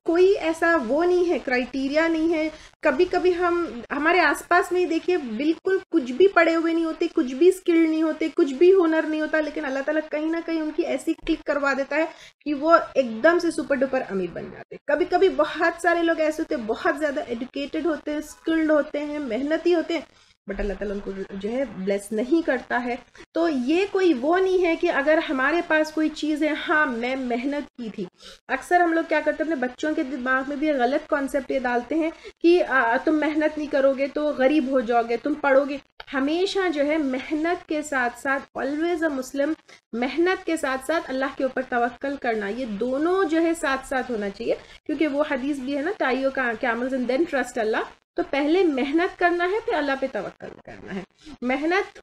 کوئی ایسا وہ نہیں ہے، کرائٹیریا نہیں ہے. کبھی کبھی ہمارے آس پاس میں دیکھیے بالکل کچھ بھی پڑے ہوئے نہیں ہوتے، کچھ بھی اسکل نہیں ہوتے، کچھ بھی ہنر نہیں ہوتا، لیکن اللہ تعالیٰ کہیں نہ کہیں ان کی ایسی کلک کروا دیتا ہے کہ وہ ایک دم سے سپر ڈپر امیر بن جاتے. کبھی کبھی بہت سارے لوگ ایسے ہوتے ہیں، بہت زیادہ ایجوکیٹڈ ہوتے ہیں، اسکلڈ ہوتے ہیں، محنتی ہوتے ہیں، بٹ اللہ تعالیٰ ان کو جو ہے بلیس نہیں کرتا ہے. تو یہ کوئی وہ نہیں ہے کہ اگر ہمارے پاس کوئی چیز ہے، ہاں میں محنت کی تھی. اکثر ہم لوگ کیا کرتے ہیں، اپنے بچوں کے دماغ میں بھی غلط کانسیپٹ یہ ڈالتے ہیں کہ تم محنت نہیں کرو گے تو غریب ہو جاؤ گے، تم پڑھو گے. ہمیشہ جو ہے محنت کے ساتھ ساتھ آلویز اے مسلم، محنت کے ساتھ ساتھ اللہ کے اوپر توکل کرنا، یہ دونوں جو ہے ساتھ ساتھ ہونا چاہیے. کیونکہ وہ حدیث بھی ہے نا، تائیو کا کیملز اینڈ دین ٹرسٹ اللہ. تو پہلے محنت کرنا ہے، پھر اللہ پہ توکل کرنا ہے. محنت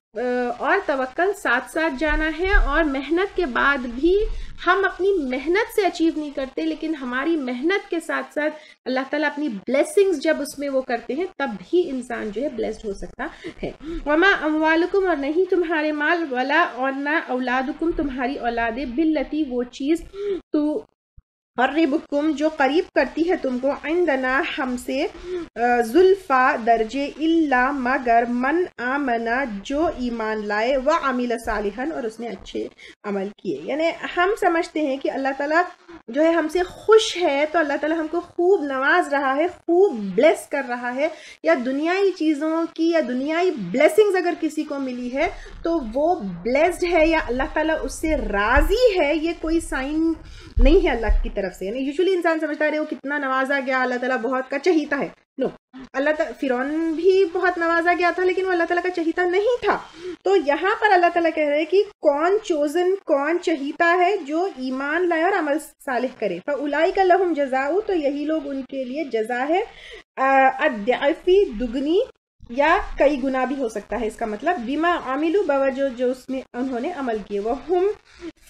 اور توکل ساتھ ساتھ جانا ہے. اور محنت کے بعد بھی ہم اپنی محنت سے اچیو نہیں کرتے، لیکن ہماری محنت کے ساتھ ساتھ اللہ تعالیٰ اپنی بلیسنگز جب اس میں وہ کرتے ہیں، تب بھی انسان جو ہے بلیسڈ ہو سکتا ہے. وما اموالکم اور نہیں تمہارے مال، ولا اور نہ اولادکم تمہاری اولادیں، باللتی وہ چیز تو قربکم جو قریب کرتی ہے تم کو، عندنا ہم سے، زلفا درجے، الا مگر من آمنا جو ایمان لائے، وعمل صالحا اور اس نے اچھے عمل کیے. یعنی ہم سمجھتے ہیں کہ اللہ تعالیٰ جو ہے ہم سے خوش ہے، تو اللہ تعالیٰ ہم کو خوب نواز رہا ہے، خوب بلیس کر رہا ہے، یا دنیائی چیزوں کی یا دنیائی بلیسنگز اگر کسی کو ملی ہے تو وہ بلیسڈ ہے، یا اللہ تعالیٰ اس سے راضی ہے. یہ کوئی سائن نہیں ہے اللہ کی طرف سے. یعنی یوزلی انسان سمجھتا رہے وہ کتنا نوازا گیا، اللہ تعالیٰ بہت کا چہیتا ہے. نو، اللہ تعالیٰ فرعون بھی بہت نوازا گیا تھا، لیکن وہ اللہ تعالیٰ کا چہیتا نہیں تھا. تو یہاں پر اللہ تعالیٰ کہہ رہے کہ کون چوزن، کون چہیتا ہے، جو ایمان لائے اور عمل صالح کرے. فَأُولَئِكَ لَهُمْ جَزَاءُ تو یہی لوگ ان کے لیے جزا ہے، الضعف دگنی، یا کئی گنا بھی ہو سکتا ہے اس کا مطلب، بما عملوا بوجہ جو اس میں انہوں نے عمل کیے. وہم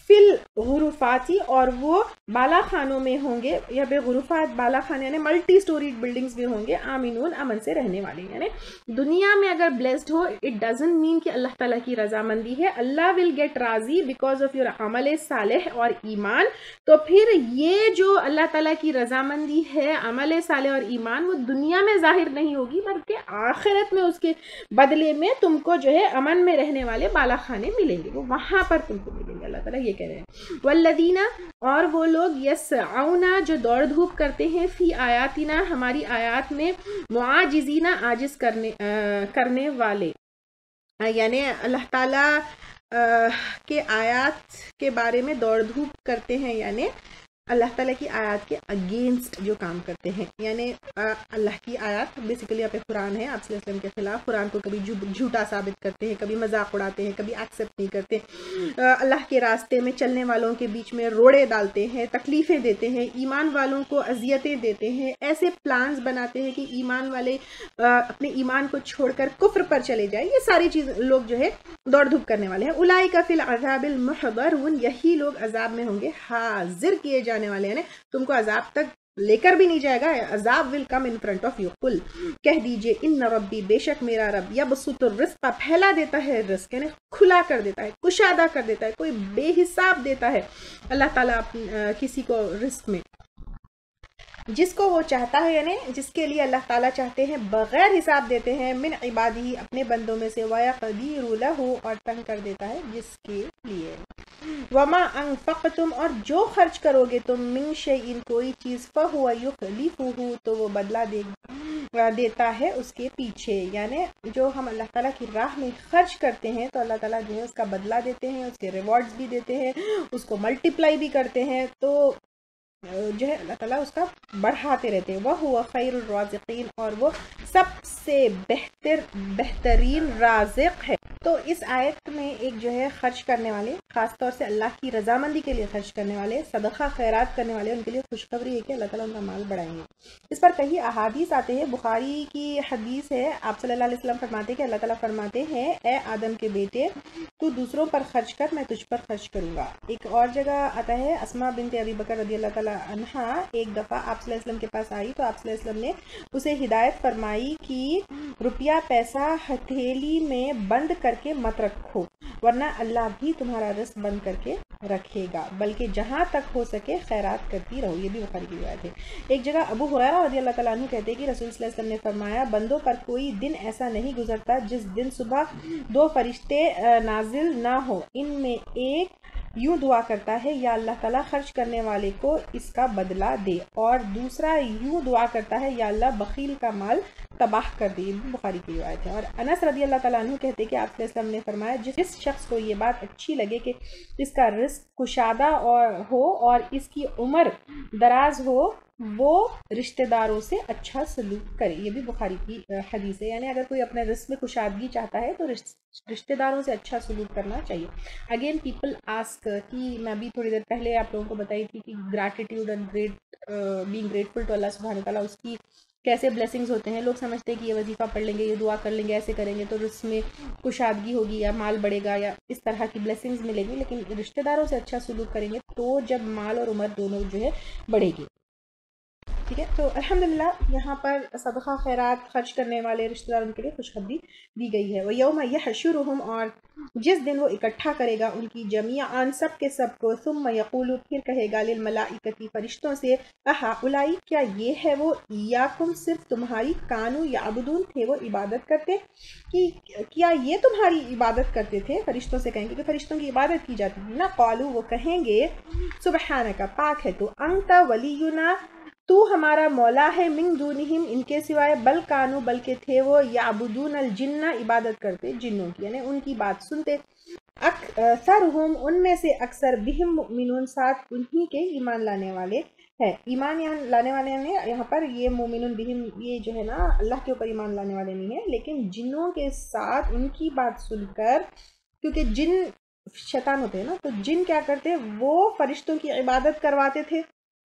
فی الغرفاتی اور وہ بالا خانوں میں ہوں گے، یا بے غرفات بالا خانے یعنی ملٹی سٹوریڈ بلڈنگز میں ہوں گے، آمینون امن سے رہنے والے. یعنی دنیا میں اگر blessed who, it doesn't mean کہ اللہ تعالیٰ کی رضامندی ہے. اللہ ول گیٹ راضی بیکاز آف یور عمل صالح اور ایمان. تو پھر یہ جو اللہ تعالیٰ کی رضامندی ہے، عمل صالح اور ایمان، وہ دنیا میں ظاہر نہیں ہوگی، بلکہ آخرت میں اس کے بدلے میں تم کو جو ہے امن میں رہنے والے بالا خانے ملیں گے، وہ وہاں پر تم کو ملیں گے. اللہ تعالیٰ یہ کہہ رہے ہیں، والذین اور وہ لوگ، یسعون جو دوڑ دھوپ کرتے ہیں، فی آیاتنا ہماری آیات میں، معاجزین عاجز کرنے والے. یعنی اللہ تعالیٰ کے آیات کے بارے میں دوڑ دھوپ کرتے ہیں، یعنی اللہ تعالیٰ کی آیات کے اگینسٹ جو کام کرتے ہیں. یعنی اللہ کی آیات بیسیکلی آپ قرآن ہے، آپ صلی اللہ علیہ وسلم کے خلاف قرآن کو کبھی جھوٹا ثابت کرتے ہیں، کبھی مذاق اڑاتے ہیں، کبھی ایکسیپٹ نہیں کرتے. اللہ کے راستے میں چلنے والوں کے بیچ میں روڑے ڈالتے ہیں، تکلیفیں دیتے ہیں، ایمان والوں کو اذیتیں دیتے ہیں، ایسے پلانز بناتے ہیں کہ ایمان والے اپنے ایمان کو چھوڑ کر کفر پر چلے جائیں. یہ ساری چیز لوگ جو ہے دوڑ دھوپ کرنے والے ہیں. اولئک فی العذاب المحضرون یہی لوگ عذاب میں ہوں گے حاضر کیے جانے والے ہیں. تم کو عذاب تک لے کر بھی نہیں جائے گا، عذاب ول کم ان فرنٹ آف یو. قل کہہ دیجئے، ان ربی بے شک میرا رب، یبسط الرزق پھیلا دیتا ہے رزق، یعنی کھلا کر دیتا ہے، کشادہ کر دیتا ہے، کوئی بے حساب دیتا ہے اللہ تعالیٰ کسی کو رزق میں، جس کو وہ چاہتا ہے، یعنی جس کے لیے اللہ تعالیٰ چاہتے ہیں بغیر حساب دیتے ہیں، من عبادی اپنے بندوں میں سے، وَيَقْدِرُ لَهُ اور تنگ کر دیتا ہے جس کے لیے. وما انفقتم اور جو خرچ کرو گے تم، من شیء کوئی چیز، فہو یخلفہ تو وہ بدلہ دیتا ہے اس کے پیچھے. یعنی جو ہم اللہ تعالیٰ کی راہ میں خرچ کرتے ہیں تو اللہ تعالیٰ جو ہے اس کا بدلہ دیتے ہیں، اس کے ریوارڈز بھی دیتے ہیں، اس کو ملٹیپلائی بھی کرتے ہیں. تو جو ہے اللہ تعالیٰ اس کا بڑھاتے رہتے ہیں. وَهُوَ خَيْرُ الرَّازِقِينَ اور وہ سب سے بہترین رازق ہے. تو اس آیت میں ایک جو ہے خرچ کرنے والے، خاص طور سے اللہ کی رضامندی کے لیے خرچ کرنے والے، صدقہ خیرات کرنے والے، ان کے لیے خوشخبری ہے کہ اللہ تعالیٰ ان کا مال بڑھائیں گے۔ اس پر کئی احادیث آتے ہیں۔ بخاری کی حدیث ہے، آپ صلی اللہ علیہ وسلم فرماتے کہ اللہ تعالیٰ فرماتے ہیں اے آدم کے بیٹے تو دوسروں پر خرچ کر، میں تجھ پر خرچ کروں گا۔ ایک اور جگہ آتا ہے، اسماء بنت ابی بکر رضی اللہ تعالیٰ عنہا ایک دفعہ آپ صلی اللہ علیہ وسلم کے پاس آئی تو آپ صلی اللہ علیہ وسلم نے اسے ہدایت فرمائی کہ روپیہ پیسہ ہتھیلی میں بند کر کے مت رکھو، ورنہ اللہ بھی تمہارا رزق بند کر کے رکھے گا، بلکہ جہاں تک ہو سکے خیرات کرتی رہو۔ یہ بھی بخاری کی روایت ہے۔ ایک جگہ ابو ہریرہ رضی اللہ تعالیٰ عنہ کہتے ہیں کہ رسول صلی اللہ علیہ وسلم نے فرمایا بندوں پر کوئی دن ایسا نہیں گزرتا جس دن صبح دو فرشتے نازل نہ ہو، ان میں ایک یوں دعا کرتا ہے یا اللہ تعالیٰ خرچ کرنے والے کو اس کا بدلہ دے، اور دوسرا یوں دعا کرتا ہے یا اللہ بخیل کا مال تباہ کر دے۔ یہ بخاری کی روایت ہے۔ اور انس رضی اللہ تعالیٰ عنہ کہتے کہ آپ صلی اللہ علیہ وسلم نے فرمایا جس شخص کو یہ بات اچھی لگے کہ اس کا رزق کشادہ ہو اور اس کی عمر دراز ہو، وہ رشتہ داروں سے اچھا سلوک کرے۔ یہ بھی بخاری کی حدیث ہے، یعنی اگر کوئی اپنے رزق میں کشادگی چاہتا ہے تو رشتہ داروں سے اچھا سلوک کرنا چاہیے۔ اگین پیپل آسک کہ میں بھی تھوڑی دیر پہلے آپ لوگوں کو بتائی تھی کہ gratitude and being grateful to اللہ سبحانہ وتعالیٰ، اس کی کیسے بلیسنگز ہوتے ہیں۔ لوگ سمجھتے ہیں کہ یہ وظیفہ پڑھ لیں گے، یہ دعا کر لیں گے، ایسے کریں گے تو رزق میں کشادگی ہوگی یا مال بڑھے گا یا اس طرح کی بلیسنگز ملیں گی، لیکن رشتہ داروں سے اچھا سلوک کریں گے تو جب مال اور عمر دونوں جو ہے بڑھے گی۔ ٹھیک ہے، تو الحمدللہ یہاں پر صدقہ خیرات خرچ کرنے والے رشتہ داروں کے لیے خوشخبری دی گئی ہے۔ وَيَوْمَ يَحْشُرُهُمْ، اور جس دن وہ اکٹھا کرے گا ان کی جمیعاً سب کے سب کو، ثم یقول، پھر کہے گا للملائکۃ، فرشتوں سے، اہؤلاء، کیا یہ ہے وہ، ایاکم، صرف تمہاری، کانوا یعبدون، تھے وہ عبادت کرتے، کہ کیا یہ تمہاری عبادت کرتے تھے؟ فرشتوں سے کہیں گے کہ فرشتوں کی عبادت کی جاتی تھی نا، قالوا، وہ کہیں گے سبحانک، پاک ہے تو، انت ولینا، تو ہمارا مولا ہے، من دونہم، ان کے سوائے، بل کانو، بلکہ تھے وہ، یعبدون الجن، عبادت کرتے جنوں کی، یعنی ان کی بات سنتے، اکثرہم، ان میں سے اکثر، بہم مؤمنون، ساتھ انہی کے ایمان لانے والے ہیں۔ ایمان لانے والے نے یہاں پر یہ مومنون بہم، یہ جو ہے نا اللہ کے اوپر ایمان لانے والے نہیں ہیں، لیکن جنوں کے ساتھ ان کی بات سن کر، کیونکہ جن شیطان ہوتے ہیں نا، تو جن کیا کرتے، وہ فرشتوں کی عبادت کرواتے تھے،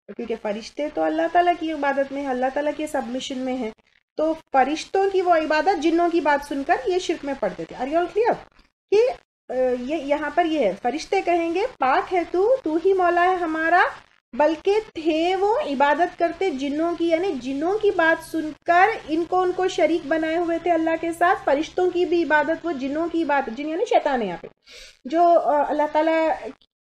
کیونکہ فرشتے تو اللہ تعالیٰ کی عبادت میں ہیں، اللہ تعالیٰ کے سبمیشن میں ہیں، تو فرشتوں کی وہ عبادت جنوں کی بات سن کر یہ شرک میں پڑتے تھے۔ Are you all clear? کہ یہاں پر یہ ہے، فرشتے کہیں گے پاک ہے تو ہی مولا ہے ہمارا، بلکہ تھے وہ عبادت کرتے جنوں کی، یعنی جنوں کی بات سن کر ان کو شریک بنائے ہوئے تھے اللہ کے ساتھ۔ فرشتوں کی بھی عبادت وہ جنوں کی عبادت، جن یعنی شیطان ہے یہاں پہ، جو اللہ تعالیٰ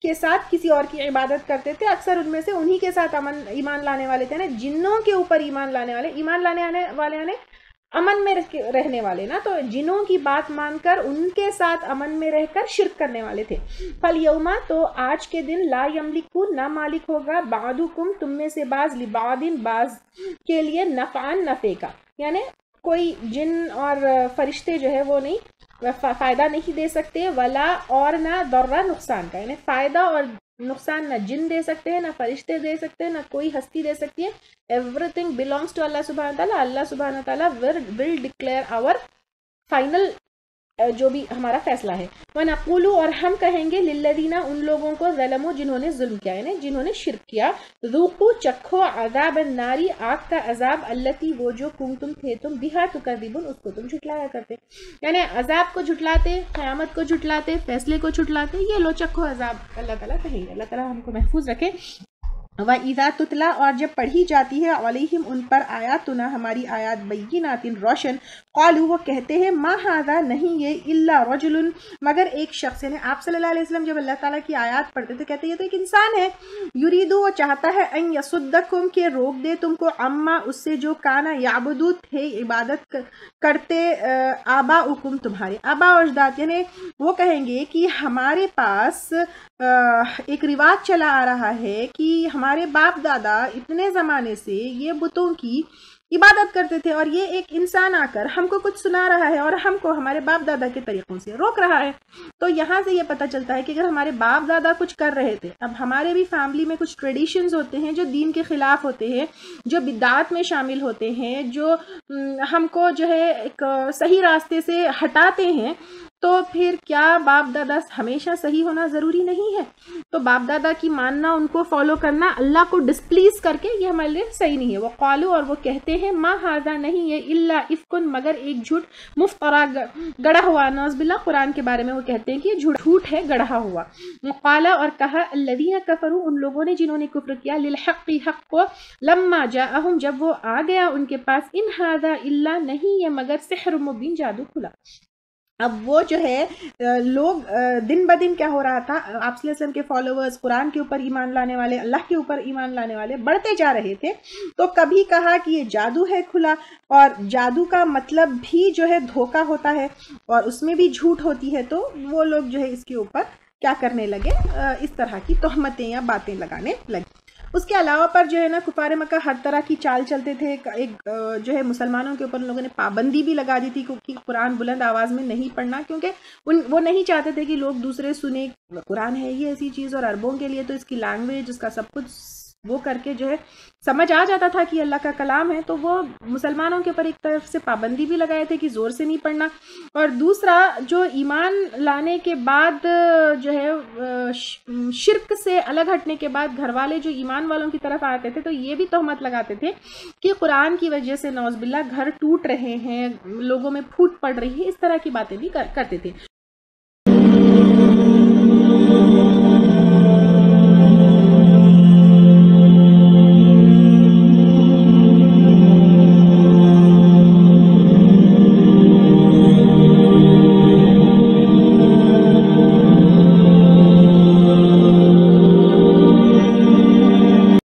کے ساتھ کسی اور کی عبادت کرتے تھے، اکثر ان میں سے انہی کے ساتھ ایمان لانے والے تھے نا، جنوں کے اوپر ایمان لانے والے یعنی امن میں رہنے والے نا، تو جنوں کی بات مان کر ان کے ساتھ امن میں رہ کر شرک کرنے والے تھے۔ فَالْيَوْمَ، تو آج کے دن، لا یملکو، نہ مالک ہوگا، بعضکم، تم میں سے بعض، لبعض، بعض کے لیے، نفعاً، نفع کا، یعنی کوئی جن اور فرشتے جو ہے وہ نہیں فائدہ نہیں دے سکتے، ولا، اور نہ، ضرر، نقصان کا، یعنی فائدہ اور نقصان نہ جن دے سکتے ہیں، نہ فرشتے دے سکتے ہیں، نہ کوئی ہستی دے سکتی ہے۔ ایوری تھنگ بلانگس ٹو اللہ سبحانہ تعالیٰ، اللہ سبحانہ تعالیٰ ول ڈکلیئر آور فائنل، جو بھی ہمارا فیصلہ ہے۔ وَنَقُولُ، اور ہم کہیں گے، لِلَّذِينَ، ان لوگوں کو، ظلموا، جنہوں نے ظلم کیا، یعنی جنہوں نے شرک کیا، ذُوقُوا، چکھو، عذاب النار، آگ کا عذاب، التی، وہ جو، کنتم، تھے تم، بہا تکذبون، اس کو تم جھٹلایا کرتے، یعنی عذاب کو جھٹلاتے، قیامت کو جھٹلاتے، فیصلے کو جھٹلاتے، یہ لو چکھو عذاب، اللہ تعالیٰ کہیں گے۔ اللہ تعالیٰ ہم کو محفوظ رکھے۔ وَإِذَا تُتْلَى، اور جب پڑھی جاتی ہے، عَلَيْهِمْ، ان پر، آیاتنا، ہماری آیات، بَيِّنَاتٍ، روشن، قالوا، وہ کہتے ہیں، ما ھذا، نہیں یہ، الا رجل، مگر ایک شخص، یعنی آپ صلی اللہ علیہ وسلم جب اللہ تعالیٰ کی آیات پڑھتے تو کہتے ہیں یہ تو ایک انسان ہے، یریدو، وہ چاہتا ہے، ان یصدکم، کہ روک دے تم کو، عما، اس سے، جو کانا یعبدو، تھے عبادت کرتے، آباؤکم، تمہارے آبا و اجداد، یعنی وہ کہیں گے کہ ہمارے پاس ایک رواج چلا آ رہا ہے کہ ہمارے باپ دادا اتنے زمانے سے یہ بتوں کی عبادت کرتے تھے، اور یہ ایک انسان آ کر ہم کو کچھ سنا رہا ہے اور ہم کو ہمارے باپ دادا کے طریقوں سے روک رہا ہے۔ تو یہاں سے یہ پتہ چلتا ہے کہ اگر ہمارے باپ دادا کچھ کر رہے تھے، اب ہمارے بھی فیملی میں کچھ ٹریڈیشنز ہوتے ہیں جو دین کے خلاف ہوتے ہیں، جو بدعات میں شامل ہوتے ہیں، جو ہم کو جو ہے ایک صحیح راستے سے ہٹاتے ہیں، تو پھر کیا باپ دادا ہمیشہ صحیح ہونا ضروری نہیں ہے؟ تو باپ دادا کی ماننا، ان کو فالو کرنا اللہ کو ڈسپلیز کر کے یہ ہمارے لیے صحیح نہیں ہے۔ وہ قالو، اور وہ کہتے ہیں، ما ھذا نہیں ہے، الا افکن، مگر ایک جھوٹ، مفترا، گڑا ہوا، نعوذ باللہ قرآن کے بارے میں وہ کہتے ہیں کہ یہ جھوٹ ہے، گڑھا ہوا۔ قال، اور کہا، الذین کفروا، ان لوگوں نے جنہوں نے کفر کیا، للحق، حق کو، لما جاءہم، جب وہ آ گیا ان کے پاس، ان ھذا الا، نہیں ہے مگر سحر مبین، جادو کھلا۔ اب وہ جو ہے لوگ دن بدن کیا ہو رہا تھا، آپ صلی اللہ علیہ وسلم کے فالوورز، قرآن کے اوپر ایمان لانے والے، اللہ کے اوپر ایمان لانے والے بڑھتے جا رہے تھے۔ تو کبھی کہا کہ یہ جادو ہے کھلا، اور جادو کا مطلب بھی جو ہے دھوکہ ہوتا ہے اور اس میں بھی جھوٹ ہوتی ہے، تو وہ لوگ جو ہے اس کے اوپر کیا کرنے لگے، اس طرح کی تہمتیں یا باتیں لگانے لگے۔ اس کے علاوہ پر جو ہے نا کفار مکہ ہر طرح کی چال چلتے تھے۔ ایک جو ہے مسلمانوں کے اوپر ان لوگوں نے پابندی بھی لگا دی تھی کہ قرآن بلند آواز میں نہیں پڑھنا، کیونکہ وہ نہیں چاہتے تھے کہ لوگ دوسرے سنیں۔ قرآن ہے یہ ایسی چیز، اور عربوں کے لیے تو اس کی لینگویج، اس کا سب کچھ وہ کر کے جو ہے سمجھ آ جاتا تھا کہ اللہ کا کلام ہے، تو وہ مسلمانوں کے اوپر ایک طرف سے پابندی بھی لگائے تھے کہ زور سے نہیں پڑھنا، اور دوسرا جو ایمان لانے کے بعد جو ہے شرک سے الگ ہٹنے کے بعد گھر والے جو ایمان والوں کی طرف آتے تھے تو یہ بھی تہمت لگاتے تھے کہ قرآن کی وجہ سے نعوذ باللہ گھر ٹوٹ رہے ہیں، لوگوں میں پھوٹ پڑ رہی ہے، اس طرح کی باتیں بھی کرتے تھے۔